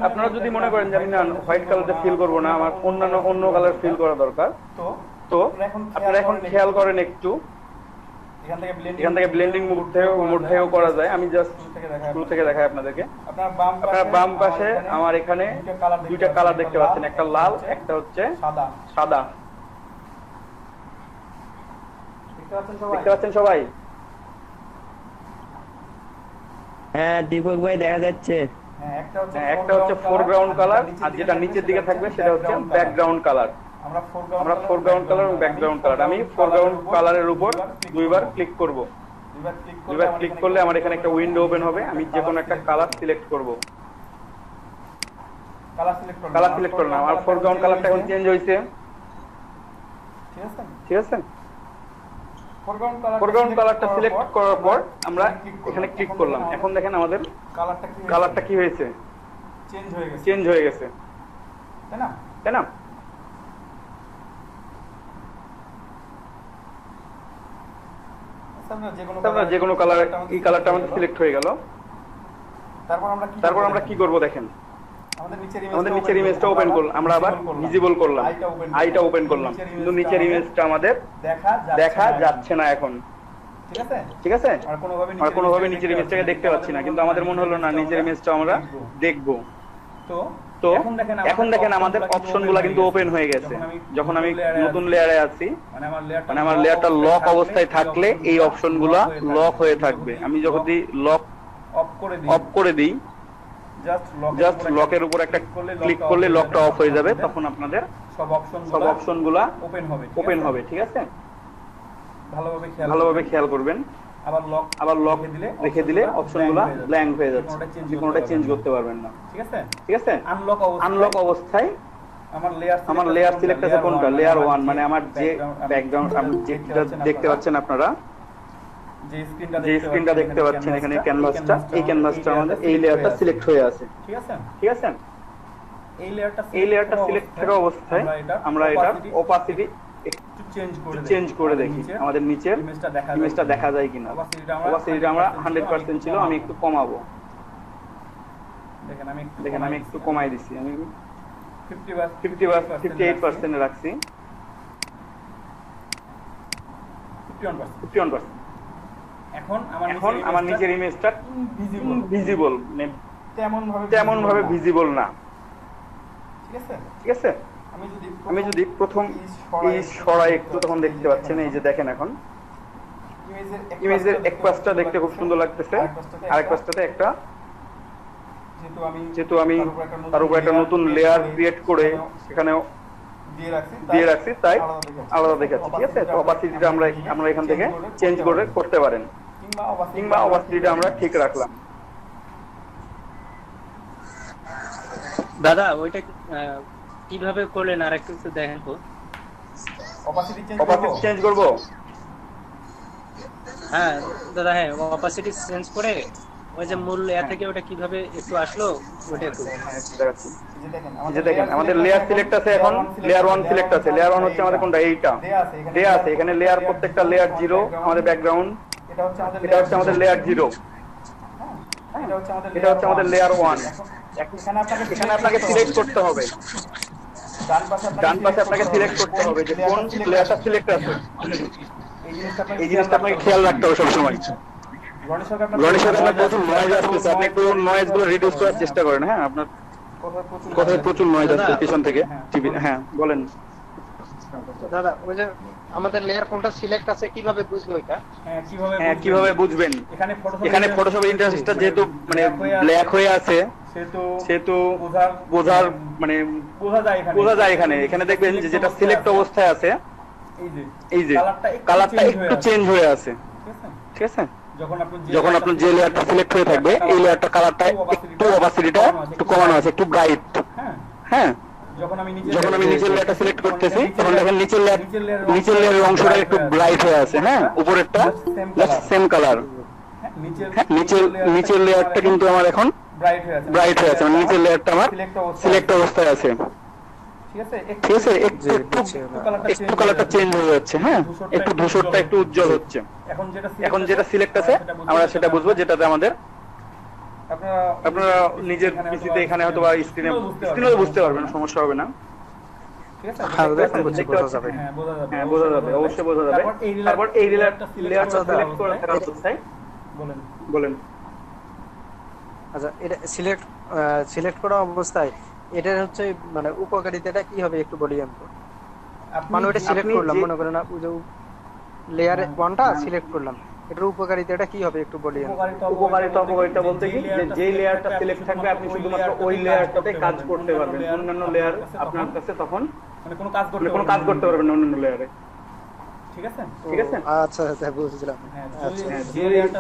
আপনারা যদি মনে করেন যে আমি না হোয়াইট কালারটা ফিল করবো না, আমার অন্য কালার ফিল করা দরকার, তো আপনারা এখন খেয়াল করেন একটু, এখান থেকে ব্লেন্ডিং মোড থেকেও করা যায়। আমি জাস্ট শুরু থেকে দেখাই আপনাদেরকে। আপনারা বাম পাশে আমার এখানে দুইটা কালার দেখতে পাচ্ছেন, একটা লাল, একটা হচ্ছে সাদা। দেখতে পাচ্ছেন সবাই? হ্যাঁ দীপক ভাই দেখা যাচ্ছে। একটা হচ্ছে ফোরগ্রাউন্ড কালার, আর যেটা নিচের দিকে থাকবে সেটা হচ্ছে ব্যাকগ্রাউন্ড কালার। আমরা ফোরগ্রাউন্ড কালার এবং ব্যাকগ্রাউন্ড কালার, আমি ফোরগ্রাউন্ড কালারের উপর দুইবার ক্লিক করব। দুইবার ক্লিক করলে আমার এখানে একটা উইন্ডো ওপেন হবে। আমি যে কোনো একটা কালার সিলেক্ট করব। কালার সিলেক্ট করলাম, আমার ফোরগ্রাউন্ড কালারটা এখন চেঞ্জ হয়েছে। ঠিক আছে, ফোরগ্রাউন্ড কালারটা সিলেক্ট করার পর আমরা এখানে ক্লিক করলাম। এখন দেখেন আমাদের কালারটা কি হয়েছে, চেঞ্জ হয়ে গেছে। তাই না? আমরা যে কোনো কালার, এই কালারটা আমাদের সিলেক্ট হয়ে গেল। তারপর আমরা কি করব দেখেন, আমাদের নিচের ইমেজটা ওপেন করলাম, আমরা আবার ভিজিবল করলাম, আইটা ওপেন করলাম, কিন্তু নিচের ইমেজটা আমাদের দেখা যাচ্ছে না এখন। ঠিক আছে, আমরা কোনোভাবে নিচের ইমেজটাকে দেখতে পাচ্ছি না, কিন্তু আমাদের মনে হলো না নিচের ইমেজটা আমরা দেখবো। তো এখন দেখেন আমাদের অপশনগুলো কিন্তু ওপেন হয়ে গেছে। যখন আমি নতুন লেয়ারে আছি, মানে আমার লেয়ারটা লক অবস্থায় থাকলে এই অপশনগুলো লক হয়ে থাকবে। আমি যখন লক অফ করে দিই, জাস্ট লকের উপর একটা ক্লিক করলে লকটা অফ হয়ে যাবে, তখন আপনাদের সব অপশনগুলো ওপেন হবে। ঠিক আছে, ভালোভাবে খেয়াল করবেন। আবার লক রেখে দিলে অপশনগুলো ব্ল্যাঙ্ক হয়ে যাচ্ছে, কোনোটা চেঞ্জ করতে পারবেন না। ঠিক আছে, আনলক অবস্থায় আমার লেয়ার সিলেক্ট আছে কোনটা, লেয়ার 1, মানে আমার যে ব্যাকগ্রাউন্ড যেটা দেখতে পাচ্ছেন আপনারা, যে স্ক্রিনটা দেখতে পাচ্ছেন এখানে ক্যানভাসটা, এই ক্যানভাসটা আমাদের এই লেয়ারটা সিলেক্ট হয়ে আছে। ঠিক আছে, এই লেয়ারটা সিলেক্ট থাকা অবস্থায় আমরা এটা ওপাসিটি চেঞ্জ করে দেখি আমাদের নিচের ইমেজটা দেখা যায় কিনা। ওপাসিটিটা আমরা 100% ছিল, আমি একটু কমাবো। দেখেন আমি একটু কমাই দিছি, আমি 58% রাখছি, 51%। এখন আমার নিচের ইমেজটা ভিজিবল, তেমন ভাবে ভিজিবল না। ঠিক আছে, আমি যদি প্রথম এই সরাই একটু, তখন দেখতে পাচ্ছেন এই যে দেখেন এখন ইমেজের এক পাশটা দেখতে খুব সুন্দর লাগতেছে, আরেক পাশটাতে একটা, যেহেতু আমি তার উপর একটা নতুন লেয়ার ক্রিয়েট করে সেখানেও দিয়ে রাখছি, তাই আলাদা দেখাচ্ছে। ঠিক আছে, তো অপাসিটিটা আমরা এখান থেকে চেঞ্জ করতে পারেন, কিংবা অপাসিটিটা আমরা ঠিক রাখলাম। দাদা ওইটা কিভাবে করলেন আর একটু দেখেন তো। অপাসিটি চেঞ্জ করব? হ্যাঁ দাদা, হ্যাঁ অপাসিটি চেঞ্জ করে ওই যে মূল লেয়ার থেকে ওটা কিভাবে একটু আসলো ওটা একটু দেখাচ্ছি। যে দেখেন আমাদের লেয়ার সিলেক্ট আছে, এখন লেয়ার 1 সিলেক্ট আছে। লেয়ার 1 হচ্ছে আমাদের কোনটা, এইটা দেয়া আছে এখানে। লেয়ার প্রত্যেকটা লেয়ার 0, আমাদের ব্যাকগ্রাউন্ড এটা হচ্ছে আমাদের লেয়ার 0, এটা হচ্ছে আমাদের লেয়ার 1। এখানে আপনাকে সিলেক্ট করতে হবে, ডান পাশে আপনাকে সিলেক্ট করতে হবে যে কোন লেয়ারটা সিলেক্ট আছে। এই জিনিসটা আপনাকে খেয়াল রাখতে হবে সবসময়। গণেশের আপনার প্রচুর নয়েজ আসছে, আপনি একটু নয়েজ গুলো রিডিউস করার চেষ্টা করেন। হ্যাঁ, আপনার কথায় প্রচুর নয়েজ আসছে পিছন থেকে টিভি। হ্যাঁ বলেন দাদা। ওই যে আমাদের লেয়ার কোনটা সিলেক্ট আছে কিভাবে বুঝবো এটা? হ্যাঁ, কিভাবে বুঝবেন? এখানে ফটোশপ ইন্টারফেসটা যেহেতু মানে ব্ল্যাক হয়ে আছে, সেহেতু বোঝা যায় এখানে দেখবেন যে যেটা সিলেক্ট অবস্থায় আছে, এই যে কালারটা একটু চেঞ্জ হয়ে আছে। ঠিক আছে, যখন আপনার যে লেয়ারটা সিলেক্ট হয়ে থাকবে, এই লেয়ারটা কালারটা একটু অপাসিটিটা একটু কমানো আছে, একটু ব্রাইট। হ্যাঁ, যখন আমি নিচের লেয়ারটা সিলেক্ট করতেছি, তখন দেখেন নিচের লেয়ারের অংশটা একটু ব্রাইট হয়ে আছে। হ্যাঁ, উপরেরটা সেম কালার। হ্যাঁ, নিচের লেয়ারটা কিন্তু আমার এখন ব্রাইট হয়ে আছে, মানে নিচের লেয়ারটা আমার সিলেক্ট অবস্থায় আছে। ঠিক আছে, একটু কালারটা চেঞ্জ হয়ে যাচ্ছে। হ্যাঁ, একটু ধূসরটা একটু উজ্জ্বল হচ্ছে। এখন যেটা সিলেক্ট আছে আমরা সেটা বুঝবো, যেটাতে আমাদের আপনারা নিজের পিসিতে এখানে হয়তো বা স্ক্রিনেও বুঝতে পারবেন, সমস্যা হবে না। হ্যাঁ, বোঝা যাবে, অবশ্যই বোঝা যাবে। তারপর এই লেয়ারটা সিলেক্ট করে থাকা অবস্থায় বলেন। আচ্ছা, এটা সিলেক্ট করা অবস্থায় এটা হচ্ছে মানে উপকারিতাটা কি হবে একটু বলি। মানে ওটা সিলেক্ট করলাম, মনে করেন লেয়ার 1টা সিলেক্ট করলাম, এটার উপকারিতাটা কি হবে একটু বলি। উপকারিতা বলতে কি, যে লেয়ারটা সিলেক্ট থাকবে আপনি শুধুমাত্র ওই লেয়ারটাতে কাজ করতে পারবেন। অন্যান্য লেয়ার আপনার কাছে তখন মানে কোনো কাজ করতে পারবেন না অন্যান্য লেয়ারে। ঠিক আছে, আচ্ছা আচ্ছা বুঝলাম।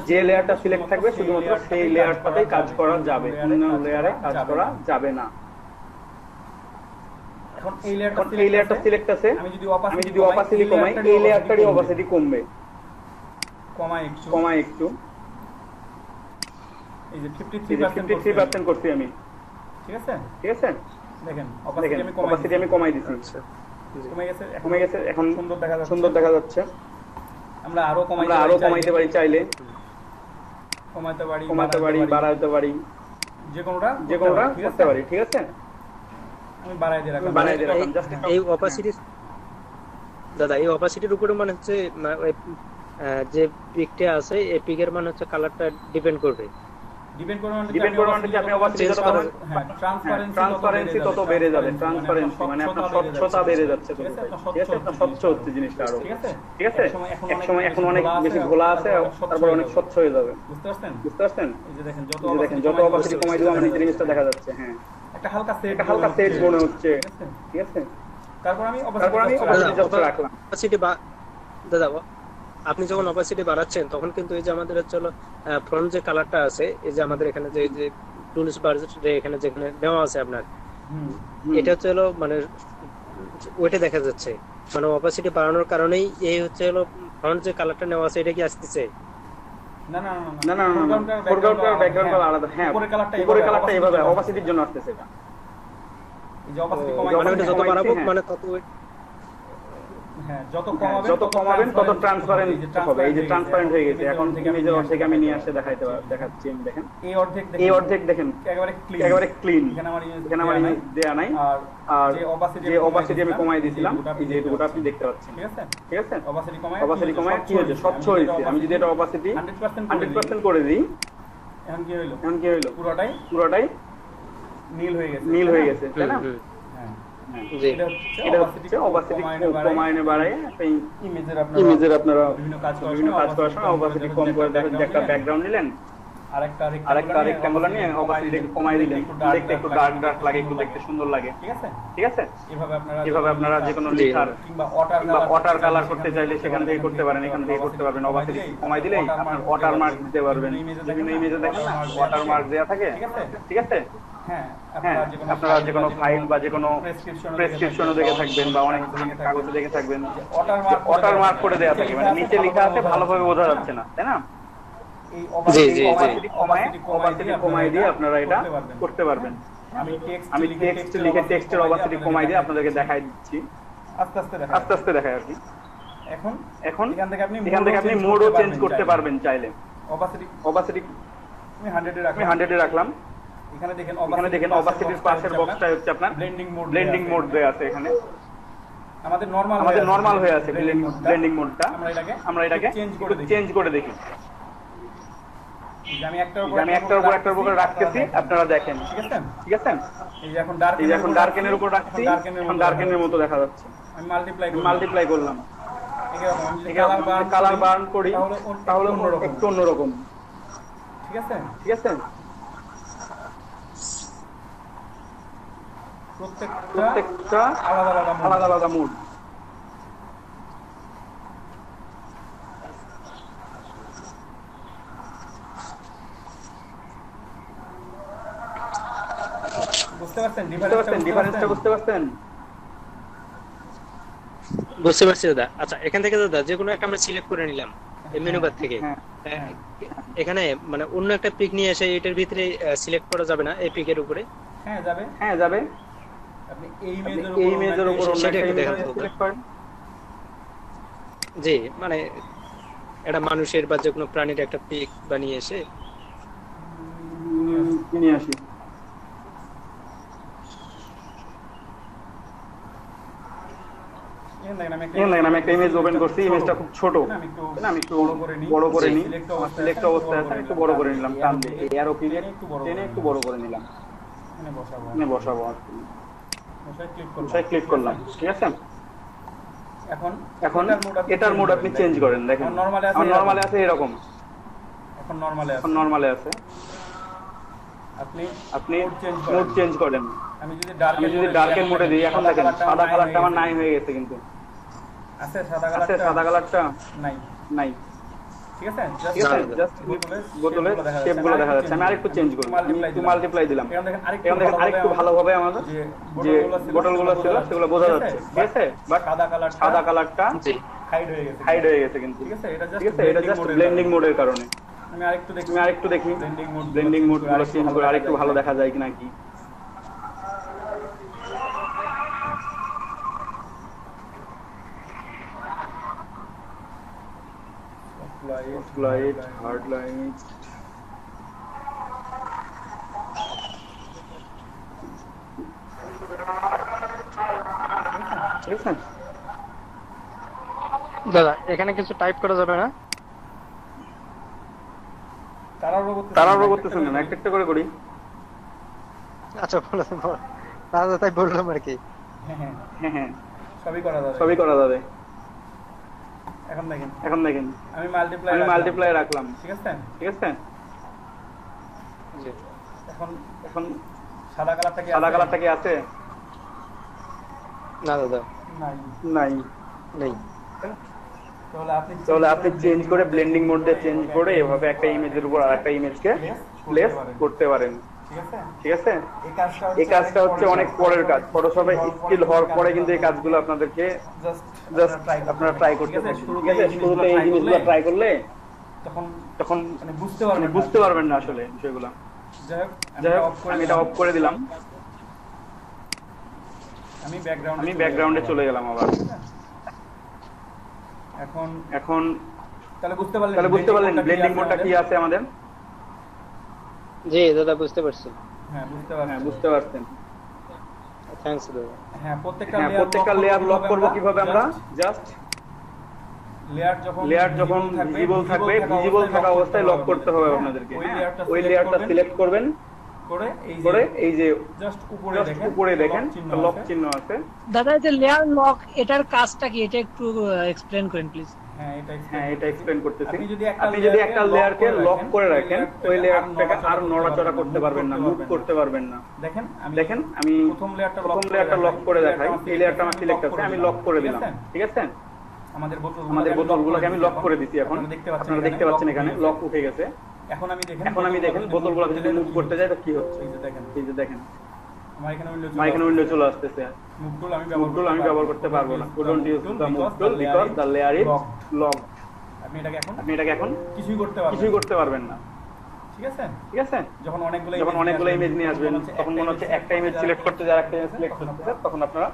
যে লেয়ারটা সিলেক্ট থাকবে শুধুমাত্র সেই লেয়ারটাতেই কাজ করা যাবে, অন্যান্য লেয়ারে কাজ করা যাবে না। এখন এই লেয়ারটা সিলেক্ট আছে, আমি যদি অপাসিটি কমাই, এই লেয়ারটারই অপাসিটি কমবে। কমাই একটু, এই যে 53% করছি আমি। ঠিক আছে, দেখেন অপাসিটি আমি কমাই দিছি, আচ্ছা কমে গেছে, এখন সুন্দর দেখা যাচ্ছে। আমরা আরো কমাইতে পারি চাইলে, কমাতে পারি, বাড়াইতে পারি, যে কোনোটা করতে পারি। ঠিক আছে, আমি বাড়াই দিয়ে রাখলাম জাস্ট এই অপাসিটি দাদা, এই অপাসিটির উপরে মানে হচ্ছে যে পিকটা আছে এই পিকের মানে হচ্ছে কালারটা ডিপেন্ড করবে মানে কি আপনি অপাসিটি যত কমান, ট্রান্সপারেন্সি তত বেড়ে যাবে। ট্রান্সপারেন্সি মানে আপনার স্বচ্ছতা বেড়ে যাচ্ছে, ঠিক আছে, আপনার স্বচ্ছ হচ্ছে জিনিসটা আরো। ঠিক আছে, এক সময় এখন অনেক বেশি ঘোলা আছে, তারপর অনেক স্বচ্ছ হয়ে যাবে। বুঝতে পারছেন? এই যে দেখেন যত অপাসিটি কমাই দিব আমার নিচে জিনিসটা দেখা যাচ্ছে। হ্যাঁ, একটা হালকা সেট মনে হচ্ছে। ঠিক আছে, তারপর আমি অপাসিটি যত রাখলাম। অপাসিটি দাদা, আপনি যখন অপাসিটি বাড়াচ্ছেন তখন কিন্তু এই যে আমাদের হচ্ছে ফ্রন্ট যে কালারটা আছে, এই যে আমাদের এখানে যে টুলস বার এখানে যেখানে দেওয়া আছে আপনার, এটা হচ্ছে মানে ওইটা দেখা যাচ্ছে। মানে অপাসিটি বাড়ানোর কারণেই এই হচ্ছে ফ্রন্ট যে কালারটা নেওয়া আছে এটা কি আসতেছে? না, ফোরগ্রাউন্ড আর ব্যাকগ্রাউন্ড কালার আলাদা। হ্যাঁ, উপরের কালারটা এইভাবে অপাসিটির জন্য আসতেছে। এটা এই যে অপাসিটি কমাই, মানে ওটা যত বাড়াবো মানে তত যত কমাবেন তত ট্রান্সপারেন্ট হবে। এই যে ট্রান্সপারেন্ট হয়ে গেছে, এখন ইমেজের অর্ধেক আমি নিয়ে আসে দেখাচ্ছি। আমি দেখেন এই অর্ধেক দেখেন একেবারে ক্লিন, এখানে আমার ইমেজ দেয়া নাই। আর যে অপাসিটি আমি কমাই দিয়েছিলাম, এই যে এটুকুটা আপনি দেখতে পাচ্ছেন। ঠিক আছে, অপাসিটি কমায় কি হয়েছে, স্বচ্ছ হয়েছে। আমি যদি এটা অপাসিটি 100% করে দিই, এখন কি হইলো, পুরোটাই নীল হয়ে গেছে, তাই না? এটা হচ্ছে অপাসিটি কমায় বাড়ায় ইমেজের আপনারা বিভিন্ন কাজ করার সময় অপাসিটি কম করে দেখেন যে একটা ব্যাকগ্রাউন্ড নিলেন, আরেকটা রেক্ট্যাঙ্গুলার নিয়ে অপাসিটি কমাই দিলেন, দেখতে একটু ডার্ক লাগে, একটু দেখতে সুন্দর লাগে। ঠিক আছে, এভাবে আপনারা যে কোনো লেখার কিংবা ওয়াটার কালার করতে চাইলে সেখান থেকে করতে পারেন, এখান থেকে করতে পারবেন। অপাসিটি কমাই দিলেই আপনার ওয়াটার মার্ক দিতে পারবেন। বিভিন্ন ইমেজে দেখেন না ওয়াটার মার্ক দেয়া থাকে। ঠিক আছে, হ্যাঁ, আপনারা যে কোনো ফাইল বা যে কোনো প্রেসক্রিপশনও দেখে থাকবেন বা অনেক কাগজে দেখে থাকবেন ওয়াটার মার্ক করে দেয়া থাকে, মানে নিচে লেখা আছে ভালোভাবে বোঝা যাচ্ছে না, তাই না? অপাসিটি কমাই দিয়ে আপনারা এটা করতে পারবেন। আমি টেক্সট লিখে টেক্সটের অপাসিটি কমাই দিয়ে আপনাদেরকে দেখাই দিচ্ছি, আস্তে আস্তে দেখাই আর কি। এখন এখান থেকে আপনি মোডও চেঞ্জ করতে পারবেন চাইলে। অপাসিটি আমি 100 এ রাখলাম। এখানে দেখেন অপাসিটির পাশের বক্সটা হচ্ছে আপনার ব্লেন্ডিং মোড দেয়া আছে। এখানে আমাদের নরমাল হয়ে আছে ব্লেন্ডিং মোডটা। আমরা এটাকে চেঞ্জ করে দেখি। আমি একটার উপর রাখতেছি, আপনারা দেখেন। ঠিক আছে, এই যে এখন ডার্কেনের উপর রাখছি, এখন ডার্কেনের মতো দেখা যাচ্ছে। আমি মাল্টিপ্লাই করলাম, কালার বার্ন করি, তাহলে একটু অন্যরকম। ঠিক আছে, প্রত্যেকটা আলাদা মুড। বুঝতে পারছেন ডিফারেন্সটা? বুঝতে পারছি দাদা। আচ্ছা, এখান থেকে দাদা যে কোনো একটা আমরা সিলেক্ট করে নিলাম এই মেনু বার থেকে। এখানে মানে অন্য একটা পিক নিয়ে এসে এটার ভিতরে সিলেক্ট করা যাবে না এই পিকের উপরে? হ্যাঁ যাবে। আপনি এই ইমেজের উপর অন্য একটা ইমেজ সিলেক্ট করেন। জি, মানে এটা মানুষের বা যে কোনো প্রাণীর একটা পিক বানিয়ে এসে নিয়ে আসি। আমি একটা ইমেজ ওপেন করছি, ইমেজটা খুব ছোট, আমি একটু বড় করে নিই। সিলেক্ট অবস্থায় আছে, একটু বড় করে নিলাম, টান দিয়ে এরো ক্লিক টেনে একটু বড় করে নিলাম, এখানে বসাবো আর কি। ক্লিক করলাম। ঠিক আছে, এখন এটার মোড আপনি চেঞ্জ করেন। দেখেন আমার নরমালে আছে এরকম, এখন নরমালে আছে। আপনি মোড চেঞ্জ করেন। আমি যদি ডার্কের মোডে দিই, এখন দেখেন সাদা কালারটা আমার নাই হয়ে গেছে, কিন্তু আছে সাদা কালারটা নাই। ঠিক আছে, জাস্ট বোতলে শেপগুলো দেখা যাচ্ছে। আমি আরেকটু চেঞ্জ করব, আমি একটু মাল্টিপ্লাই দিলাম। এখন দেখেন আরেকটু ভালোভাবে আমাদের যে বোতলগুলো ছিল সেগুলো বোঝা যাচ্ছে। ঠিক আছে, বাট সাদা কালারটা হাইড হয়ে গেছে কিন্তু। ঠিক আছে, এটা জাস্ট ব্লেন্ডিং মোডের কারণে। আমি আরেকটু দেখি ব্লেন্ডিং মোডগুলো চেঞ্জ করে আরেকটু ভালো দেখা যায় কিনা কি। লাইট হার্ড লাইট ঠিক আছে দাদা এখানে কিছু টাইপ করা যাবে না? তাড়াহুড়ো করতেছেন না, একটা একটা করে করি। আচ্ছা বলো দাদা, তাই বললাম আর কি। হ্যাঁ হ্যাঁ সবই করা যাবে। এখন দেখেন আমি মাল্টিপ্লাই রাখলাম, ঠিক আছে ঠিক আছে। এখন সাদা কালারটা কি আছে? না দাদা নাই নেই। তাহলে আপনি চেঞ্জ করে ব্লেন্ডিং মোড দিয়ে চেঞ্জ করে এভাবে একটা ইমেজের উপর আরেকটা ইমেজকে প্লেস করতে পারেন, ঠিক আছে। এই কাজটা হচ্ছে অনেক পরের কাজ, ফটোশপে স্কিল হওয়ার পরে কিন্তু এই কাজগুলো আপনাদেরকে জাস্ট আপনারা ট্রাই করতে পারেন, ঠিক আছে। শুরুতে এই জিনিসগুলো ট্রাই করলে তখন বুঝতে পারবেন না আসলে বিষয়গুলো। যাই হোক আমি এটা অফ করে দিলাম, আমি ব্যাকগ্রাউন্ডে চলে গেলাম আবার। এখন তাহলে বুঝতে পারলেন ব্লেন্ডিং মোডটা কি আছে আমাদের? জি দাদা বুঝতে পারছি। হ্যাঁ বুঝতে পারছেন। থ্যাঙ্কস দাদা। হ্যাঁ প্রত্যেকটা লেয়ার লক করব কিভাবে আমরা? জাস্ট লেয়ার যখন ভিজিবল থাকবে, ভিজিবল থাকা অবস্থায় লক করতে হবে আপনাদেরকে। ওই লেয়ারটা সিলেক্ট করবেন করে এই যে জাস্ট উপরে দেখেন লক চিহ্ন আছে। দাদা এই যে লেয়ার লক, এটার কাজটা কি, এটা একটু এক্সপ্লেইন করেন প্লিজ। হ্যাঁ এটা এক্সপ্লেইন করতেছি। আপনি যদি একটা লেয়ারকে লক করে রাখেন, ওই লেয়ারটাকে আর নড়াচড়া করতে পারবেন না, মুভ করতে পারবেন না। দেখেন আমি প্রথম লেয়ারটা লক করে দেখাই। এই লেয়ারটা আমার সিলেক্ট আছে, আমি লক করে দিলাম, ঠিক আছে। আমাদের বোতলগুলোকে আমি লক করে দিছি। এখন আপনারা দেখতে পাচ্ছেন এখানে লক উঠে গেছে। এখন আমি দেখেন বোতলগুলোকে যদি মুভ করতে যাই তো কি হচ্ছে, এই যে দেখেন আমার এখানে উইন্ডো চলে আসতেছে। মুভ টুল আমি ব্যবহার করতে পারবো না। We don't use the move tool because the layer is locked. আপনি এটাকে এখন কিছুই করতে পারবেন না, ঠিক আছে। যখন অনেকগুলো ইমেজ নিয়ে আসবেন তখন মনে হচ্ছে একটা ইমেজ সিলেক্ট করতে যায়, আরেকটা ইমেজ সিলেক্ট করতে যায়, তখন আপনারা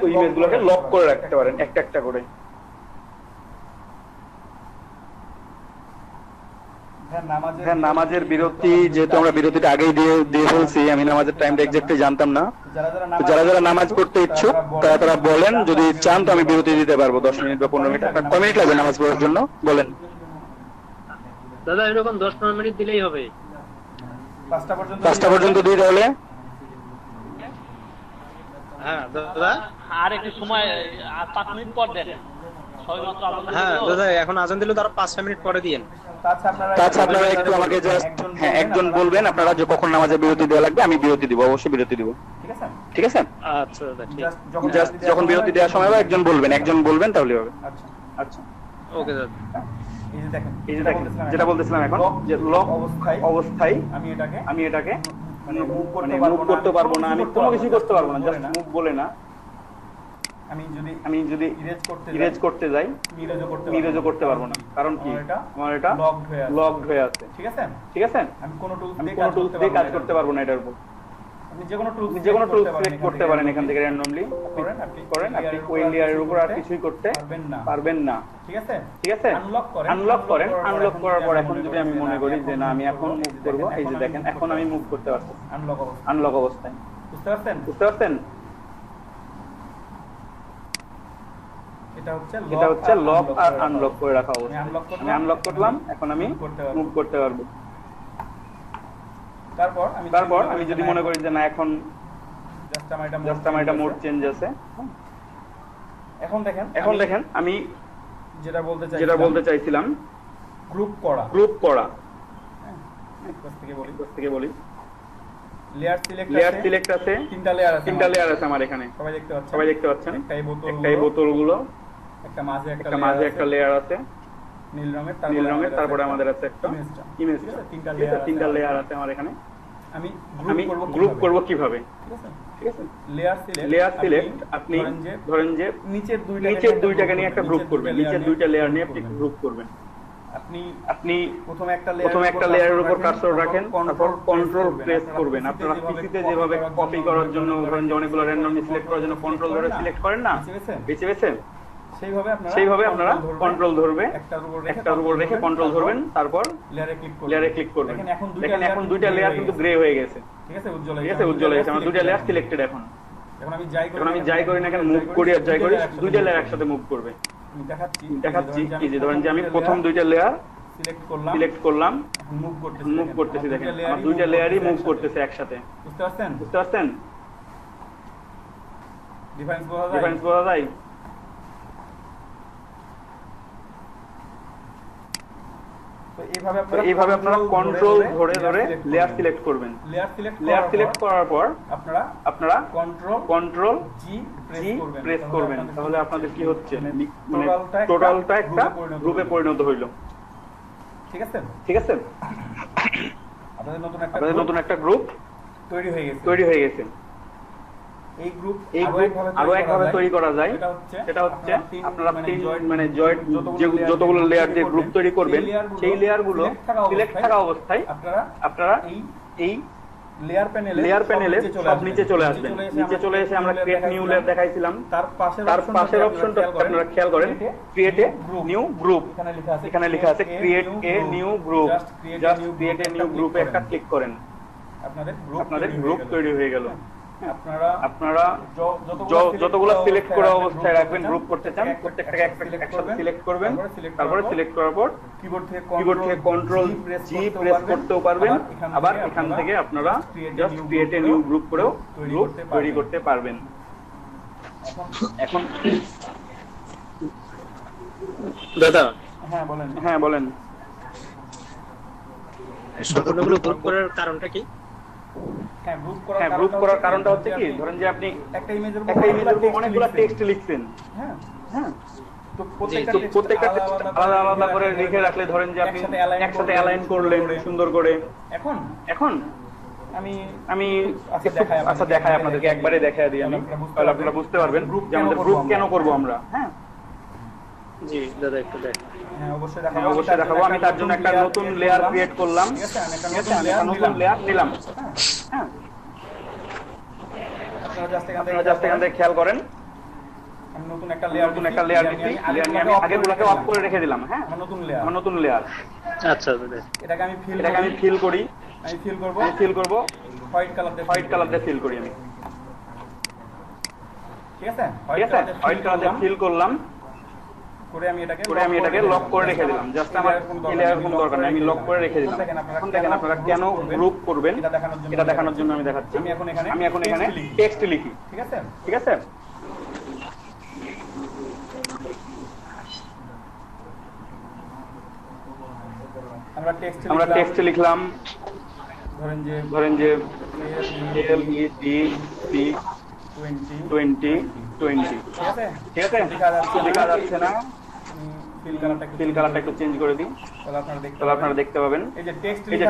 ওই ইমেজগুলোকে লক করে রাখতে পারেন একটা একটা করে। হ্যাঁ নামাজের বিরতি, যেহেতু আমরা বিরতিটা আগেই দিয়ে ফেলছি, আমি নামাজের টাইমটা এক্স্যাক্টলি জানতাম না। যারা যারা নামাজ পড়তে ইচ্ছুক তারা বলেন, যদি চান তো আমি বিরতি দিতে পারবো 10 মিনিট বা 15 মিনিট। আপনার কয় মিনিট লাগবে নামাজ পড়ার জন্য বলেন? দাদা এরকম 10-15 মিনিট দিলেই হবে। 5টা পর্যন্ত দিই তাহলে। হ্যাঁ দাদা আর একটু সময়, আর 5 মিনিট পর দেন। হ্যাঁ দাদা এখন আজান দিলে তার 5-6 মিনিট পরে দিয়েন। আচ্ছা আপনারা একটু আমাকে জাস্ট একজন বলবেন আপনারা যে কখন নামাজে বিরতি দেওয়া লাগবে, আমি বিরতি দিব, অবশ্যই বিরতি দিব, ঠিক আছে। আচ্ছা দাদা ঠিক আছে। জাস্ট যখন বিরতি দেওয়ার সময় হবে একজন বলবেন তাহলে হবে। আচ্ছা ওকে দাদা। এই যে দেখেন যেটা বলতেছিলাম এখন, যে লক অবস্থায় আমি এটাকে মানে মুভ করতে পারবো না, আমি কোনো কিছু করতে পারবো না, জাস্ট মুভ বলে না। আমি যদি ইরেজ করতে যাই ইরেজও করতে পারবো না, কারণ কি আমার এটা লকড হয়ে আছে, ঠিক আছে। আমি কোনো টুলস দিয়ে কাজ করতে পারবো না এটার উপর। আপনি যে কোনো টুলস সিলেক্ট করতে পারেন এখান থেকে র্যান্ডমলি করেন, আপনি ওই লেয়ারের উপর আর কিছুই করতে পারবেন না, ঠিক আছে। আনলক করার পর এখন যদি আমি মনে করি যে না আমি এখন মুভ করব, এই যে দেখেন এখন আমি মুভ করতে পারছি আনলক অবস্থায়। বুঝতে পারছেন? এটা হচ্ছে লক আর আনলক করে রাখা অবস্থা। আমি আনলক করলাম, এখন আমি মুভ করতে পারবো। তারপর আমি যদি মনে করি যে না এখন জাস্ট আমার এটা মোড চেঞ্জ আছে, এখন দেখেন আমি যেটা বলতে চাইছিলাম গ্রুপ করা থেকে বলি। লেয়ার সিলেক্ট আছে, তিনটা লেয়ার আছে আমার এখানে, সবাই দেখতে পাচ্ছেন। একটা এই বোতলগুলো, একটা মাঝে একটা লেয়ার আছে নীল রঙের, তারপরে আমাদের আছে একটা ইমেজ, তিনটা লেয়ার আছে আমার এখানে। আমি গ্রুপ করব কিভাবে, ঠিক আছে। লেয়ার সিলেক্ট, আপনি ধরেন যে নিচের দুইটাকে নিয়ে একটা গ্রুপ করবেন, নিচের দুইটা লেয়ার নিয়ে আপনি গ্রুপ করবেন। আপনি প্রথমে একটা লেয়ারের উপর কার্সর রাখেন, তারপর কন্ট্রোল প্রেস করবেন। আপনারা পিসিতে যেভাবে কপি করার জন্য ধরেন যে অনেকগুলো র্যান্ডমলি সিলেক্ট করার জন্য কন্ট্রোল ধরে সিলেক্ট করেন না, বেছে সেইভাবে আপনারা কন্ট্রোল ধরবে, একটার উপর রেখে কন্ট্রোল ধরবেন, তারপর লেয়ারে ক্লিক করবেন। দেখেন এখন দুইটা লেয়ার কিন্তু গ্রে হয়ে গেছে, ঠিক আছে, উজ্জ্বল হয়ে গেছে। আমার দুইটা লেয়ার সিলেক্টেড। এখন আমি যাই করি না কেন, মুভ করি আর যাই করি, দুইটা লেয়ার একসাথে মুভ করবে। দেখাচ্ছি কি যে ধরেন যে আমি প্রথম দুইটা লেয়ার সিলেক্ট করলাম, মুভ করতেছি। দেখেন আমার দুইটা লেয়ারই মুভ করতেছে একসাথে, বুঝতে পারছেন? ডিফারেন্স বোঝা যায়? এইভাবে আপনারা কন্ট্রোল ধরে ধরে লেয়ার সিলেক্ট করবেন। লেয়ার সিলেক্ট করার পর আপনারা কন্ট্রোল জি প্রেস করবেন। তাহলে আপনাদের কি হচ্ছে, মানে টোটালটা একটা গ্রুপে পরিণত হইল, ঠিক আছে? আপনাদের নতুন একটা গ্রুপ তৈরি হয়ে গেছে। এই গ্রুপ আরো একভাবে তৈরি করা যায়, সেটা হচ্ছে আপনারা মানে যতগুলো লেয়ার দিয়ে গ্রুপ তৈরি করবেন, সেই লেয়ার গুলো সিলেক্ট থাকা অবস্থায় আপনারা এই লেয়ার প্যানেলে সব নিচে চলে আসবেন। নিচে চলে এসে আমরা ক্রিয়েট নিউ লেয়ার দেখাইছিলাম, তার পাশের অপশনটা আপনারা খেয়াল করেন, ক্রিয়েট এ নিউ গ্রুপ। এখানে লেখা আছে create a new group. Just create a new গ্রুপে একটা ক্লিক করেন, আপনাদের গ্রুপ তৈরি হয়ে গেল। আপনারা যতগুলো সিলেক্ট করা অবস্থায় রাখবেন, গ্রুপ করতে চান, প্রত্যেকটাকে একসাথে সিলেক্ট করবেন। তারপরে সিলেক্ট করার পর কিবোর্ড থেকে কন্ট্রোল জি প্রেস করতেও পারবেন। আবার এখান থেকে আপনারা just create a new group করেও গ্রুপ তৈরি করতে পারবেন। এখন দাদা, হ্যাঁ বলেন। সম্পূর্ণগুলো গ্রুপ করার কারণটা কি? হ্যাঁ, গ্রুপ করার কারণটা হচ্ছে কি, ধরেন যে আপনি একটা ইমেজের উপর অনেকগুলো টেক্সট লিখছেন, হ্যাঁ, তো প্রত্যেকটা টেক্সট আলাদা আলাদা করে লিখে রাখলে ধরেন যে আপনি একসাথে অ্যালাইন করলেন সুন্দর করে। এখন আমি আচ্ছা দেখাই আপনাদেরকে, একবারে দেখাই দিই আমি, তাহলে আপনারা বুঝতে পারবেন যে আমাদের গ্রুপ কেন করব আমরা। হ্যাঁ জি দাদা, একটু দেখ। হ্যাঁ, অবশ্যই দেখাবো। আমি তার জন্য একটা নতুন লেয়ার ক্রিয়েট করলাম, ঠিক আছে? আমি একটা নতুন লেয়ার নিলাম। হ্যাঁ, আপনারা জাস্ট এখান থেকে খেয়াল করেন, আমি নতুন একটা লেয়ার দিচ্ছি। লেয়ার নিয়ে আমি আগেরগুলোকে অফ করে রেখে দিলাম। হ্যাঁ, আমার নতুন লেয়ার। আচ্ছা দাদা, এটাকে আমি ফিল করি। আমি ফিল করব হোয়াইট কালার দিয়ে ফিল করি আমি, ঠিক আছে? হোয়াইট কালার দিয়ে ফিল করলাম করে আমি এটাকে লক করে রেখে দিলাম। জাস্ট আমার লেয়ার কোনো দরকার নেই, আমি লক করে রেখে দিলাম। এখন দেখেন আপনারা কেন গ্রুপ করবেন এটা দেখানোর জন্য আমি দেখাচ্ছি। আমি এখন এখানে টেক্সট লিখি, ঠিক আছে? আমরা টেক্সট লিখলাম, ধরেন যে LEDC 2020, ঠিক আছে? দেখা যাচ্ছে না, ফিল কালারটা একটু চেঞ্জ করে দিই, তাহলে আপনারা দেখতে পাবেন। এই যে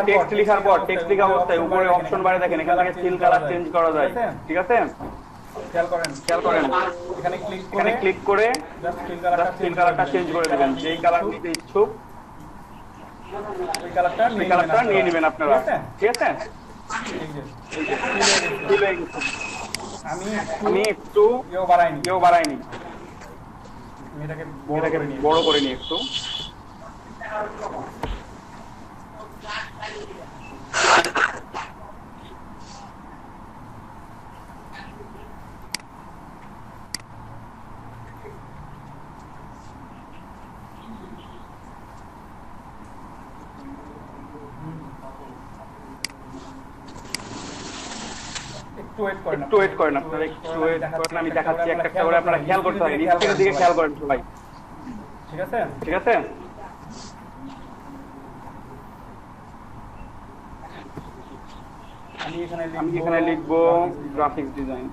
টেক্সট লেখার পর, টেক্সট লেখা অবস্থায় উপরে অপশন বারে দেখেন, এখান থেকে ফিল কালার চেঞ্জ করা যায়, ঠিক আছে? খেয়াল করেন, এখানে ক্লিক করে ফিল কালারটা চেঞ্জ করে দিবেন। যেই কালার নিতে ইচ্ছুক সেই কালারটা নিয়ে নেবেন আপনারা, ঠিক আছে? আমি একটু বাড়াইনি, এটাকে বড় করে নিই একটু। একটু ওয়েট করেন আপনারা, একটু ওয়েট করেন। আমি দেখাচ্ছি একটা একটা করে, আপনারা খেয়াল করতে হবে, স্ক্রিনের দিকে খেয়াল করেন সবাই, ঠিক আছে? আমি এখানে লিখবো গ্রাফিক্স ডিজাইন।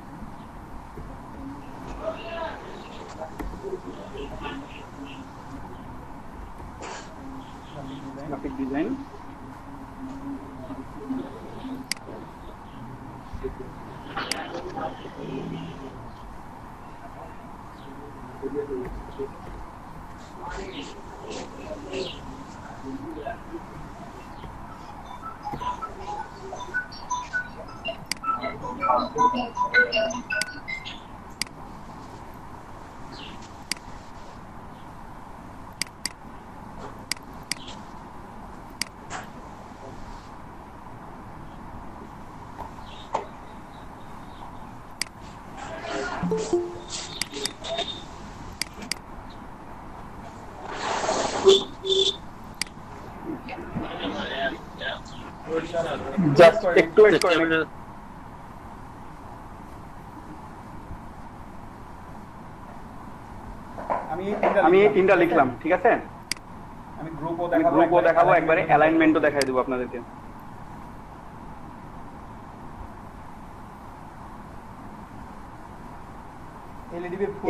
জাস্ট একটু ওয়েট করেন। আমি এই তিনটা লিখলাম, ঠিক আছে? আমি গ্রুপও দেখাবো, একবারে অ্যালাইনমেন্টও দেখাই দেবো আপনাদেরকে।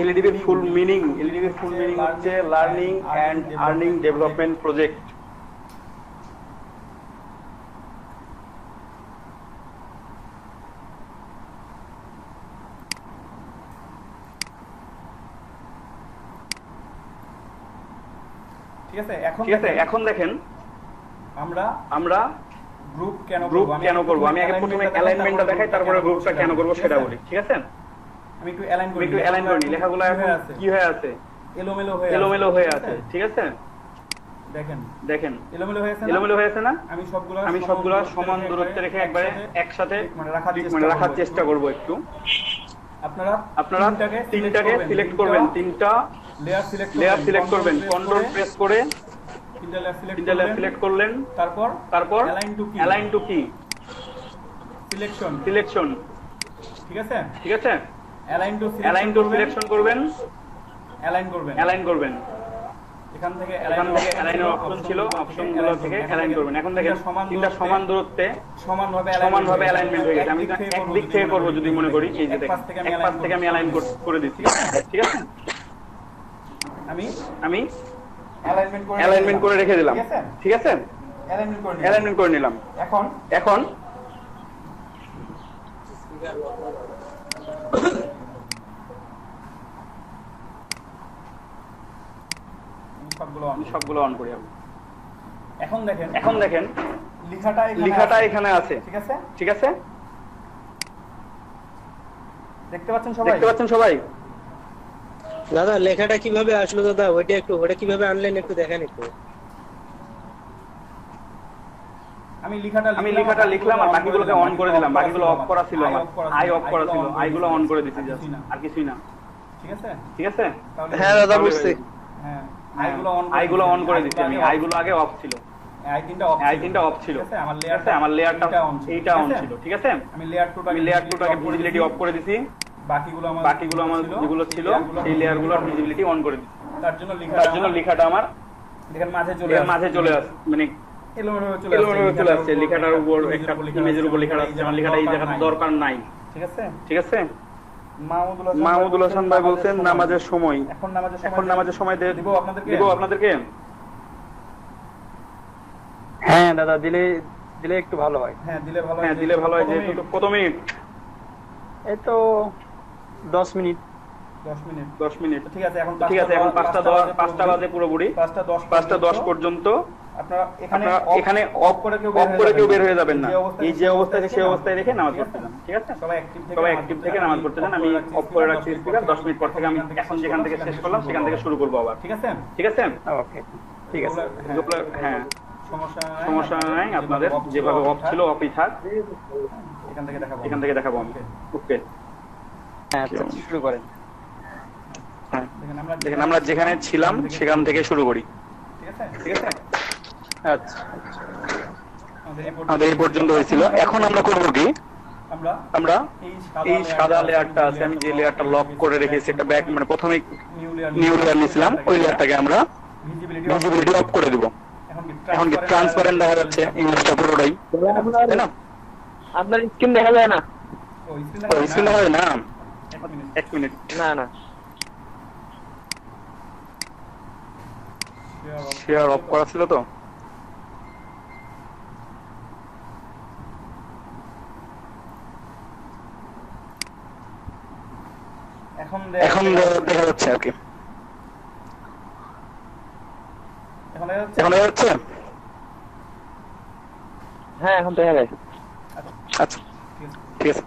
এলইডিবির ফুল মিনিং হচ্ছে learning and earning development project. ঠিক আছে, এখন দেখেন আমরা গ্রুপ কেন করব। আমি আগে প্রথমে অ্যালাইনমেন্টটা দেখাই, তারপরে গ্রুপটা কেন করব সেটা বলি, ঠিক আছে? আমি একটু অ্যালাইন করি। লেখাগুলো এখন কি হয়ে আছে? এলোমেলো হয়ে আছে, ঠিক আছে? দেখেন এলোমেলো হয়ে আছে না? আমি সবগুলো সমান দূরত্বে রেখে একবারে একসাথে রাখার চেষ্টা করব একটু। আপনারা তিনটাকে সিলেক্ট করবেন, তিনটা লেয়ার সিলেক্ট করবেন, কন্ট্রোল প্রেস করে তিনটা লেয়ার সিলেক্ট করলেন। তারপর অ্যালাইন টু কি? সিলেকশন, ঠিক আছে? অ্যালাইন টু সিলেকশন করবেন, অ্যালাইন করবেন। এখান থেকে অ্যালাইনের অপশন ছিল, অপশনগুলো থেকে অ্যালাইন করবেন। এখন দেখেন তিনটা সমান দূরত্বে সমানভাবে অ্যালাইনমেন্ট হয়ে গেছে। আমি একদিক থেকে করব যদি মনে করি, এই যে দেখেন এক পাশ থেকে আমি অ্যালাইন করে দিচ্ছি, ঠিক আছে? আমি অ্যালাইনমেন্ট করে রেখে দিলাম, ঠিক আছে? অ্যালাইনমেন্ট করে নিলাম। এখন সবগুলো অন করি। এখন দেখেন লেখাটা এখানে আছে, ঠিক আছে? দেখতে পাচ্ছেন সবাই? দাদা লেখাটা কিভাবে আসলো দাদা? ওটা কিভাবে আনলেন একটু দেখেন একটু। আমি লেখাটা লিখলাম আর বাকিগুলোকে অন করে দিলাম। বাকিগুলো অফ করা ছিল, আমার আই অফ করা ছিল, আইগুলো অন করে দিছি, আর কিছুই না, ঠিক আছে? হ্যাঁ দাদা বুঝছি। আইগুলো অন করে দিচ্ছি আমি। আইগুলো আগে অফ ছিল, আই তিনটা অফ ছিল, আমার লেয়ারটা এইটা অন ছিল, ঠিক আছে? আমি লেয়ার 2টাকে ভিজিবিলিটি অফ করে দিছি। বাকিগুলো আমার যেগুলো ছিল সেই লেয়ারগুলোর ভিজিবিলিটি অন করে দিছি। তার জন্য লেখাটা আমার মাঝে চলে আসে, মানে এলোমেলো চলে আসছে। লেখাটার উপর একটা ইমেজের উপর লেখা আছে, আমার লেখাটা এই জায়গাতে দরকার নাই, ঠিক আছে? মাহমুদুল হাসান ভাই বলছেন নামাজের সময়। এখন নামাজের সময় দিব আপনাদেরকে। হ্যাঁ দাদা, দিলে একটু ভালো হয়। হ্যাঁ দিলে ভালো হয়। যেহেতু কত মিনিট? এই তো 10 মিনিট। ঠিক আছে, এখন 5টা বাজে পুরোপুরি। 5টা 10 পর্যন্ত আপনারা এখানে অফ করে কেউ বের হয়ে যাবেন না। এই যে অবস্থায় সেই অবস্থায় রেখে নামাজ পড়তে যান, ঠিক আছে? সবাই অ্যাক্টিভ থেকে নামাজ পড়তে যান। আমি অফ করে রাখছি স্পিকার। 10 মিনিট পর থেকে আমি এখন যেখান থেকে শেষ করলাম সেখান থেকে শুরু করবো আবার, ঠিক আছে? ওকে, ঠিক আছে। হ্যাঁ, সমস্যা নাই। আপনাদের যেভাবে অফ ছিল অফই থাক। এখান থেকে দেখাবো আমি। ওকে, হ্যাঁ শুরু করেন। হ্যাঁ দেখেন আমরা যেখানে ছিলাম সেখান থেকে শুরু করি, ঠিক আছে? আচ্ছা, আমাদের এই পর্যন্ত হয়েছিল। এখন আমরা করবো কি? আমরা এই সাদা লেয়ারটা আছে, আমি যে লেয়ারটা লক করে রেখেছি, এটা ব্যাক মানে প্রথমে নিউ লেয়ার নিয়েছিলাম, ওই লেয়ারটাকে আমরা ভিজিবিলিটি অফ করে দিব। এখন কি ট্রান্সপারেন্ট দেখা যাচ্ছে ইমেজটা পুরোটাই, তাই না? আপনার স্ক্রিন দেখা যায় না? স্ক্রিন দেখা যায় না? এক মিনিট। না শেয়ার অফ করা ছিল তো। এখন দেখা যাচ্ছে আর কি। এখন দেখা যাচ্ছে? হ্যাঁ এখন দেখা যায়। আচ্ছা ঠিক আছে।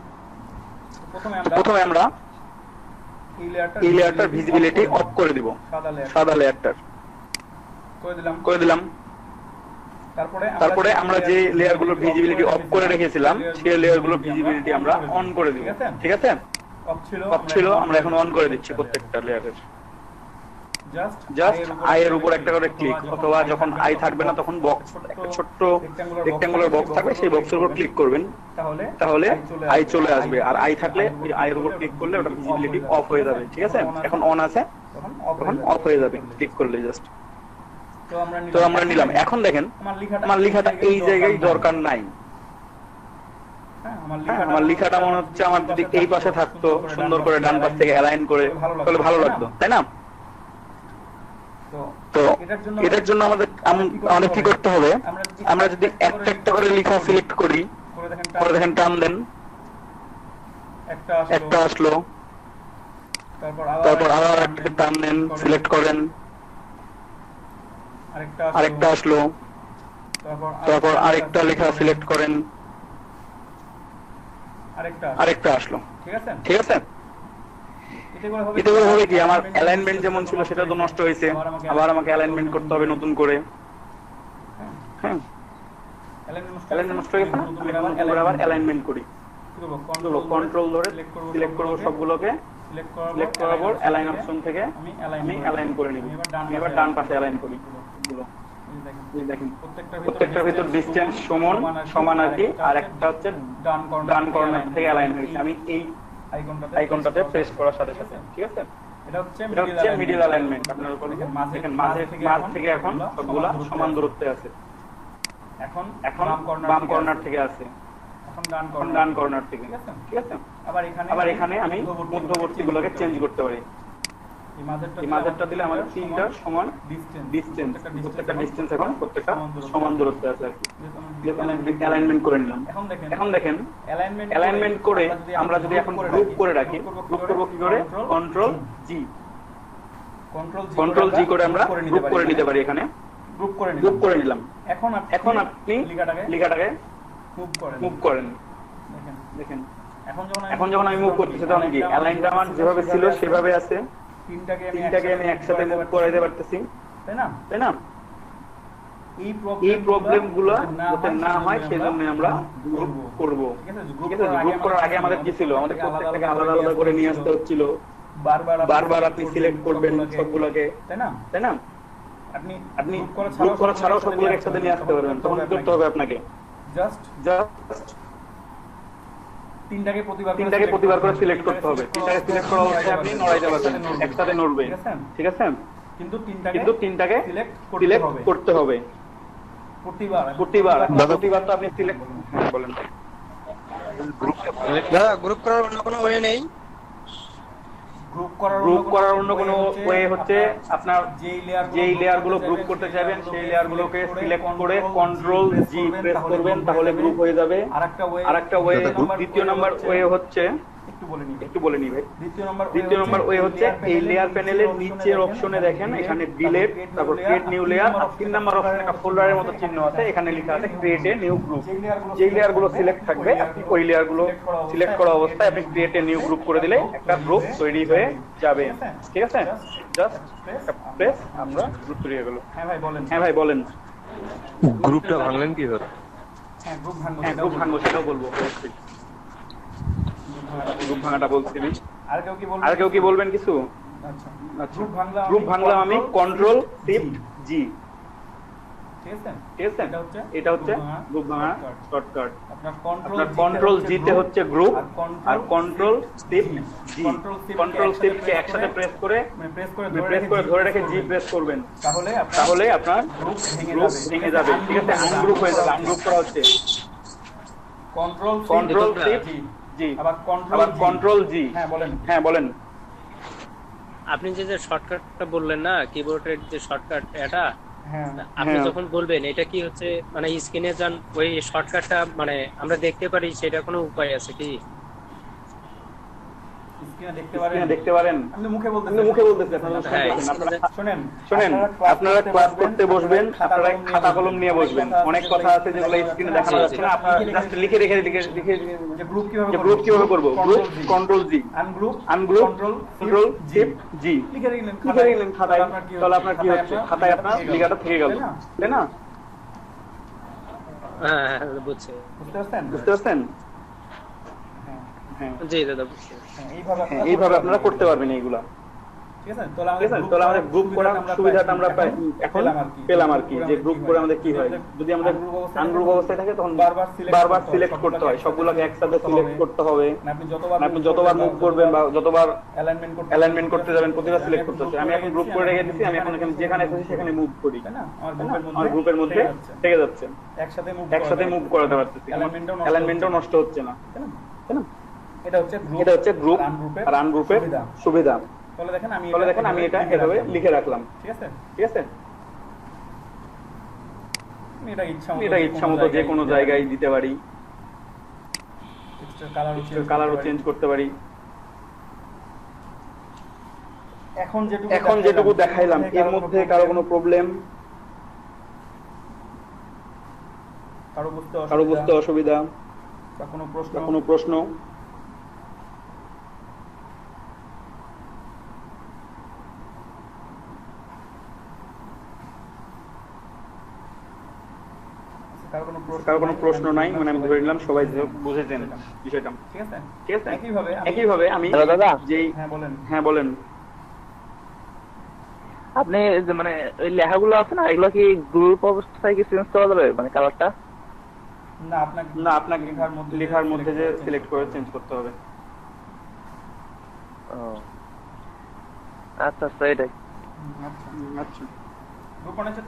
প্রথমে আমরা এই লেয়ারটার ভিজিবিলিটি অফ করে দিব, সাদা লেয়ারটার করে দিলাম। তারপরে আমরা যে লেয়ারগুলোর ভিজিবিলিটি অফ করে রেখেছিলাম সেই লেয়ারগুলোর ভিজিবিলিটি আমরা অন করে দিব, ঠিক আছে? অফ ছিল, আমরা এখন অন করে দিচ্ছি প্রত্যেকটা লেয়ারের। জাস্ট আই এর উপর একটা করে ক্লিক, অথবা যখন আই থাকবে না তখন বক্স, একটা ছোট্ট রেক্ট্যাঙ্গুলার বক্স থাকবে, সেই বক্সের উপর ক্লিক করবেন, তাহলে আই চলে আসবে। আর আই থাকলে ওই আই এর উপর ক্লিক করলে ওটা ভিজিবিলিটি অফ হয়ে যাবে। ঠিক আছে, এখন অন আছে, তখন অফ হয়ে যাবে ক্লিক করলে জাস্ট। তো আমরা নিলাম। এখন দেখেন আমার লেখাটা এই জায়গায় দরকার নাই। আমার লেখাটা মনে হচ্ছে আমার যদি এই পাশে থাকতো, সুন্দর করে ডান পাশ থেকে অ্যালাইন করে, তাহলে ভালো লাগতো, তাই না? তো এটার জন্য আমাদের কি করতে হবে? আমরা যদি একটা একটা করে লেখা সিলেক্ট করি, পরে দেখেন টান দেন, একটা আসলো, তারপর আবার একটা টান দেন, সিলেক্ট করেন, আরেকটা আসলো, তারপর আরেকটা লেখা সিলেক্ট করেন, আরেকটা আসলো। ঠিক আছে, এতে করে হবে কি, আমার অ্যালাইনমেন্ট যেমন ছিল সেটা তো নষ্ট হয়েছে, আবার আমাকে অ্যালাইনমেন্ট করতে হবে নতুন করে। হ্যাঁ, অ্যালাইনমেন্ট নষ্ট হয়ে গেছে, আমি আবার অ্যালাইনমেন্ট করি। কন্ট্রোল ধরে সিলেক্ট করবো সবগুলোকে, সিলেক্ট করার পর অ্যালাইন অপশন থেকে আমি অ্যালাইন করে নিব। আমি এবার ডান পাশে অ্যালাইন করি গুলো। দেখেন প্রত্যেকটার ভিতর ডিসটেন্স সমান আর কি, আর একটা হচ্ছে ডান কর্নার থেকে অ্যালাইন হয়েছে। আমি এই আইকনটাতে প্রেস করার সাথে সাথে, ঠিক আছে, এটা হচ্ছে মিডল অ্যালাইনমেন্ট। আপনার উপর দেখেন মাঝ থেকে এখন সবগুলা সমান দূরত্বে আছে। এখন বাম কর্নার থেকে আছে, এখন ডান কর্নার থেকে, ঠিক আছে। আবার এখানে আমি মধ্যবর্তী গুলোকে চেঞ্জ করতে পারি। এই মাঝেরটা দিলে আমাদের তিনটা সমান ডিসটেন্স, প্রত্যেকটা ডিসটেন্স এখন প্রত্যেকটা সমান দূরত্বে আছে আর কি। অ্যালাইনমেন্ট করে নিলাম। এখন দেখেন অ্যালাইনমেন্ট করে আমরা যদি এখন গ্রুপ করে রাখি, গ্রুপ করব কি করে? কন্ট্রোল জি করে আমরা গ্রুপ করে নিতে পারি। এখানে গ্রুপ করে নিলাম। এখন আপনি লেখাটাকে মুভ করেন। দেখেন এখন যখন আমি মুভ করতেছি তখন কি অ্যালাইনটা আমার যেভাবে ছিল সেভাবে আছে। তিনটাকে আমি একসাথে মুভ করাইতে পারতেছি, তাই না? এই প্রবলেম গুলো যাতে না হয় সেজন্য আমরা গ্রুপ করব। ঠিক আছে, গ্রুপ করার আগে আমাদের কি ছিল? আমাদের প্রত্যেকটাকে আলাদা আলাদা করে নিয়ে আসতে হচ্ছিল, বারবার আপনি সিলেক্ট করবেন সবগুলোকে, তাই না? আপনি গ্রুপ করা ছাড়াও সবগুলো একসাথে নিয়ে আসতে পারবেন। তখন কি করতে হবে আপনাকে? জাস্ট তিনটাকে প্রতিবার করে সিলেক্ট করতে হবে। তিনটাকে সিলেক্ট করা অবস্থায় আপনি নড়াইতে পারবেন, একসাথে নড়বে, ঠিক আছে। কিন্তু তিনটাকে সিলেক্ট করতে হবে প্রতিবার। তো আপনি সিলেক্ট, হ্যাঁ বলেন। দাদা গ্রুপ করার অন্য কোনো ওয়ে নেই? গ্রুপ করার অন্য কোনো ওয়ে হচ্ছে আপনার যেই লেয়ার গুলো গ্রুপ করতে চাইবেন সেই লেয়ার গুলোকে সিলেক্ট করে কন্ট্রোল জি প্রেস করবেন, তাহলে গ্রুপ হয়ে যাবে। আরেকটা ওয়ে, দ্বিতীয় নাম্বার ওয়ে হচ্ছে, একটু বলে নি ভাই। দ্বিতীয় নাম্বার ওয়ে হচ্ছে এই লেয়ার প্যানেলের নিচের অপশনে দেখেন এখানে ডিলিট, তারপর ক্রিয়েট নিউ লেয়ার, আর 3 নাম্বার অপশনে একটা ফোল্ডারের মতো চিহ্ন আছে, এখানে লেখা আছে ক্রিয়েট এ নিউ গ্রুপ। যেই লেয়ার গুলো সিলেক্ট থাকবে আপনি ওই লেয়ার গুলো সিলেক্ট করা অবস্থায় আপনি ক্রিয়েট এ নিউ গ্রুপ করে দিলে একটা গ্রুপ তৈরি হয়ে যাবে, ঠিক আছে। জাস্ট প্রেস, আমরা গ্রুপ তৈরি হয়ে গেল। হ্যাঁ ভাই বলেন। গ্রুপটা ভাঙলেন কি করে? হ্যাঁ গ্রুপ ভাঙবো সেটাও বলবো। গ্রুপ ভাঙাটা বলছি। আর কেউ কি বলবেন কিছু? আচ্ছা, গ্রুপ ভাঙলাম আমি কন্ট্রোল শিফট জি, ঠিক আছে। এটা হচ্ছে গ্রুপ ভাঙা শর্টকাট। আপনার কন্ট্রোল জি তে হচ্ছে গ্রুপ, আর কন্ট্রোল শিফট জি, কন্ট্রোল শিফট কে একসাথে প্রেস করে ধরে রেখে জি প্রেস করবেন, তাহলে আপনার গ্রুপ ভেঙে যাবে, ঠিক আছে। আনগ্রুপ হয়ে যাবে। আনগ্রুপ করা হচ্ছে কন্ট্রোল শিফট জি, আবার কন্ট্রোল জি। হ্যাঁ বলেন। আপনি যে শর্টকাটটা বললেন না, কিবোর্ডের যে শর্টকাট, এটা আপনি যখন বলবেন এটা কি হচ্ছে, মানে স্ক্রিনে যান ওই শর্টকাটটা মানে আমরা দেখতে পারি, সেটা কোনো উপায় আছে কি? দেখতে পারেন। আপনি মুখে বলতেছেন। শুনেন, আপনারা ক্লাস করতে বসবেন, আপনারা খাতা কলম নিয়ে বসবেন। অনেক কথা আছে যেগুলো স্ক্রিনে দেখানো যাচ্ছে না, আপনারা জাস্ট লিখে রেখে যে গ্রুপ কিভাবে করব। Group control G, ungroup control shift G লিখে রাখলেন খাতায়, তাহলে আপনার কি হচ্ছে, খাতায় আপনার লেখাটা থেকে গেল, তাই না? হ্যাঁ বুঝতে পারছেন? জি দাদা, এইভাবে আপনারা করতে পারবেন এইগুলা, ঠিক আছে, তাহলে আমাদের গ্রুপ করার সুবিধাটা আমরা এখন পেলাম আর কি, যে গ্রুপ করে আমাদের কি হয়, যদি আমাদের আনগ্রুপ অবস্থায় থাকে তখন বারবার সিলেক্ট করতে হয়, সবগুলোকে একসাথে সিলেক্ট করতে হবে। আপনি যতবার মুভ করবেন বা যতবার অ্যালাইনমেন্ট করতে যাবেন প্রতিবার সিলেক্ট করতে হচ্ছে। আমি এখন গ্রুপ করে রেখে দিচ্ছি, আমি এখন এখানে যেখানে খুশি সেখানে মুভ করি, আমার গ্রুপের মধ্যে থেকে যাচ্ছে, একসাথে মুভ করাতে পারতেছি, অ্যালাইনমেন্টও নষ্ট হচ্ছে না, তাই না? এটা হচ্ছে গ্রুপ আর আনগ্রুপের সুবিধা। তাহলে দেখেন আমি এটা এভাবে লিখে রাখলাম, ঠিক আছে। এটা ইচ্ছা মতো যে কোনো জায়গায় দিতে পারি, কালারও চেঞ্জ করতে পারি। এখন যেটুকু দেখাইলাম এর মধ্যে কারো কোনো প্রবলেম, কারো বুঝতে অসুবিধা বা কোনো প্রশ্ন? কারো কোনো প্রশ্ন নাই, মানে আমি ধরে নিলাম সবাই বুঝেছেন বিষয়টা, ঠিক আছে। একইভাবে আমি যেই হ্যাঁ বলেন, আপনি মানে ওই লেখাগুলো আছে না, এগুলো কি গ্রুপ অবস্থায় কি চেঞ্জ করা যাবে, মানে কালারটা? না, আপনাকে লেখার মধ্যে যে সিলেক্ট করে চেঞ্জ করতে হবে। আচ্ছা, এটাই। আচ্ছা,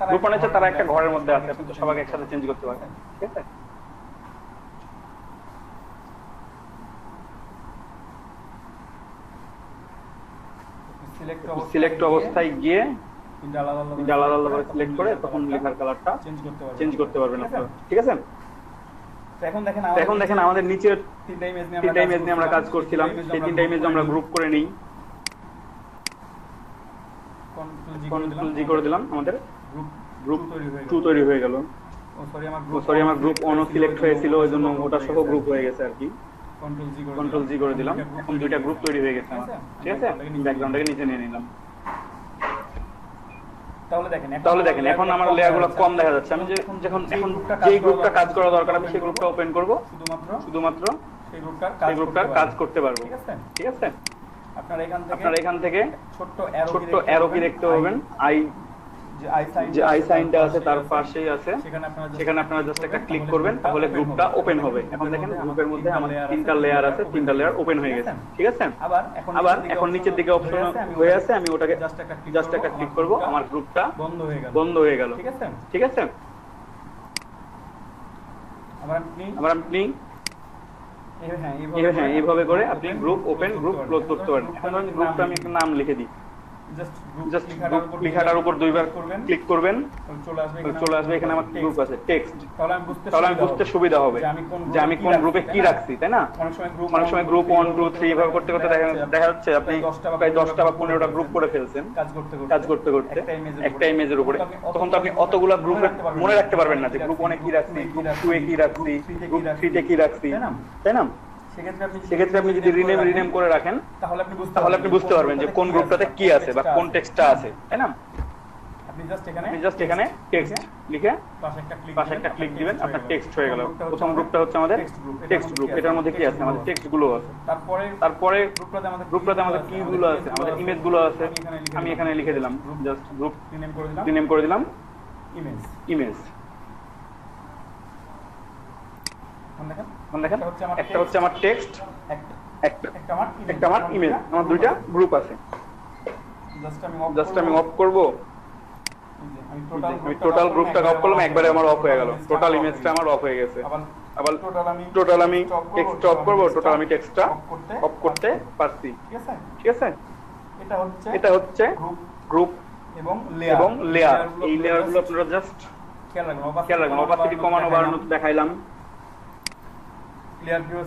গ্রুপ আছে, তারা একটা ঘরের মধ্যে আছে, আপনি তো সবাইকে একসাথে চেঞ্জ করতে পারবেন, ঠিক আছে। সিলেক্ট অবস্থায় গিয়ে আলাদা আলাদা সিলেক্ট করে তখন লেখার কালারটা চেঞ্জ করতে পারবেন আপনারা, ঠিক আছে। এখন দেখেন আমাদের নিচের তিনটা ইমেজ নিয়ে আমরা কাজ করছিলাম, সেই তিনটা ইমেজ আমরা গ্রুপ করে নিই, কন্ট্রোল জি করে দিলাম, আমাদের গ্রুপ 2 তৈরি হয়ে গেল। সরি, আমার গ্রুপ 1 সিলেক্ট হয়েছিল, ওই জন্য ওটা সহ গ্রুপ হয়ে গেছে আর কি। কন্ট্রোল জি করে দিলাম, এখন দুইটা গ্রুপ তৈরি হয়ে গেছে আমার, ঠিক আছে। ব্যাকগ্রাউন্ডটাকে নিচে নিয়ে নিলাম। তাহলে দেখেন এখন আমার লেয়ারগুলো কম দেখা যাচ্ছে। আমি এখন যেই গ্রুপটা কাজ করা দরকার আমি সেই গ্রুপটা ওপেন করব, শুধুমাত্র সেই গ্রুপটার কাজ করতে পারবো, ঠিক আছে। আপনার এখান থেকে ছোট্ট অ্যারো কি দেখতে পাবেন, যে আই সাইনটা আছে তার পাশেই আছে, সেখানে আপনারা জাস্ট একটা ক্লিক করবেন, তাহলে গ্রুপটা ওপেন হবে। এখন দেখেন গ্রুপের মধ্যে আমার 3টা লেয়ার আছে, 3টা লেয়ার ওপেন হয়ে গেছে, ঠিক আছে। আবার এখন নিচের দিকে অপশন হয়ে আছে, আমি ওটাকে জাস্ট একটা ক্লিক করব, আমার গ্রুপটা বন্ধ হয়ে গেল, ঠিক আছে। আবার আপনি হ্যাঁ এইভাবে করে আপনি গ্রুপ ওপেন, গ্রুপ ক্লোজ করতে পারেন। এখন গ্রুপটা আমি একটা নাম লিখে দিই, জাস্ট লেখাটার উপর দুইবার ক্লিক করবেন, চলে আসবে এখানে আমার গ্রুপ আছে টেক্সট। তাহলে আমি বুঝতে সুবিধা হবে যে আমি কোন গ্রুপে কি রাখছি, তাই না। অনেক সময় গ্রুপ 1 2 3 এভাবে করতে করতে দেখা যাচ্ছে আপনি প্রায় 10টা বা 15টা গ্রুপ করে ফেলছেন কাজ করতে করতে একটা ইমেজের উপরে। তখন তো আপনি অতগুলা গ্রুপে মনে রাখতে পারবেন না যে গ্রুপ 1 এ কি রাখছি, গ্রুপ 2 এ কি রাখছি, গ্রুপ 3 তে কি রাখছি, তাই না। সেক্ষেত্রে আপনি যদি রিনেম করে রাখেন তাহলে আপনি বুঝতে পারবেন যে কোন গ্রুপটাতে কি আছে বা কোন টেক্সটটা আছে, তাই না। আপনি জাস্ট এখানে টেক্সট লিখে পাশে একটা ক্লিক দিবেন, আপনার টেক্সট হয়ে গেল। প্রথম গ্রুপটা হচ্ছে আমাদের টেক্সট গ্রুপ, এটার মধ্যে কি আছে, আমাদের টেক্সট গুলো আছে। তারপরে গ্রুপটাতে আমাদের কি গুলো আছে, আমাদের ইমেজ গুলো আছে। আমি এখানে লিখে দিলাম, জাস্ট গ্রুপ রিনেম করে দিলাম ইমেজ। দেখেন একটা হচ্ছে আমার টেক্সট, একটা আমার ইমেজ, আমার দুইটা গ্রুপ আছে। জাস্ট আমি অফ করব, আমি টোটাল গ্রুপটাকে অফ করলাম, একবারে আমার অফ হয়ে গেল, টোটাল ইমেজটা আমার অফ হয়ে গেছে। আবার টোটাল আমি টেক্সট অফ করব, টোটাল আমি টেক্সটটা অফ করতে পারছি, ঠিক আছে। এটা হচ্ছে গ্রুপ এবং লেয়ার। এই লেয়ারগুলো আপনারা জাস্ট খেয়াল রাখবেন। অপাসিটি কমানো বাড়ানো দেখাইলাম,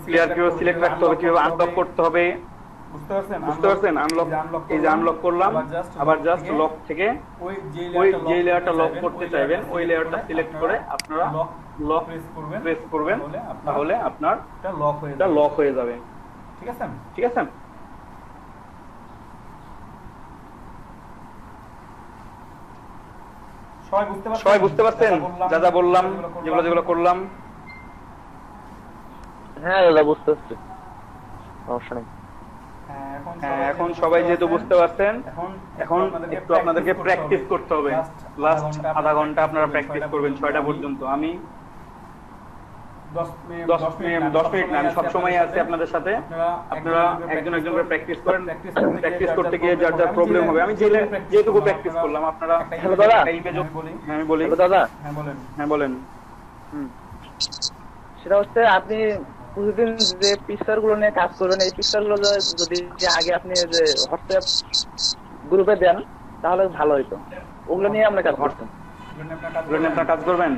ক্লিয়ার কিভাবে সিলেক্ট রাখতে হবে, কিভাবে আনলক করতে হবে, বুঝতে পারছেন। আনলক, এই যে আনলক করলাম, আবার জাস্ট লক থেকে ওই যে লেয়ারটা লক করতে চাইবেন ওই লেয়ারটা সিলেক্ট করে আপনারা লক প্রেস করবেন, তাহলে আপনার এটা লক হয়ে যাবে, ঠিক আছে। সবাই বুঝতে পারছেন যা বললাম, যেগুলো করলাম? হ্যাঁ দাদা বুঝতে পারছি, সমস্যা নেই। হ্যাঁ, এখন সবাই যেহেতু বুঝতে পারছেন, এখন একটু আপনাদেরকে প্র্যাকটিস করতে হবে। লাস্ট আধা ঘন্টা আপনারা প্র্যাকটিস করবেন 6টা পর্যন্ত। আমি 10 মিনিট না, আমি সবসময় আছি আপনাদের সাথে। আপনারা একজন একজন করে প্র্যাকটিস করেন। প্র্যাকটিস করতে গিয়ে যার যার প্রবলেম হবে, আমি যেটুকু প্র্যাকটিস করলাম আপনারা। হ্যালো দাদা। হ্যাঁ আমি বলি। হ্যালো দাদা। হ্যাঁ বলেন। সেটা হচ্ছে আপনি প্রতিদিন যে পিকচার গুলো নিয়ে কাজ করবেন, এই পিকচার গুলো যদি আগে আপনি যে হোয়াটসঅ্যাপ গ্রুপে দেন তাহলে ভালো হইতো। ওগুলো নিয়ে আমরা কাজ করতেন। ওগুলো নিয়ে আপনারা কাজ করবেন।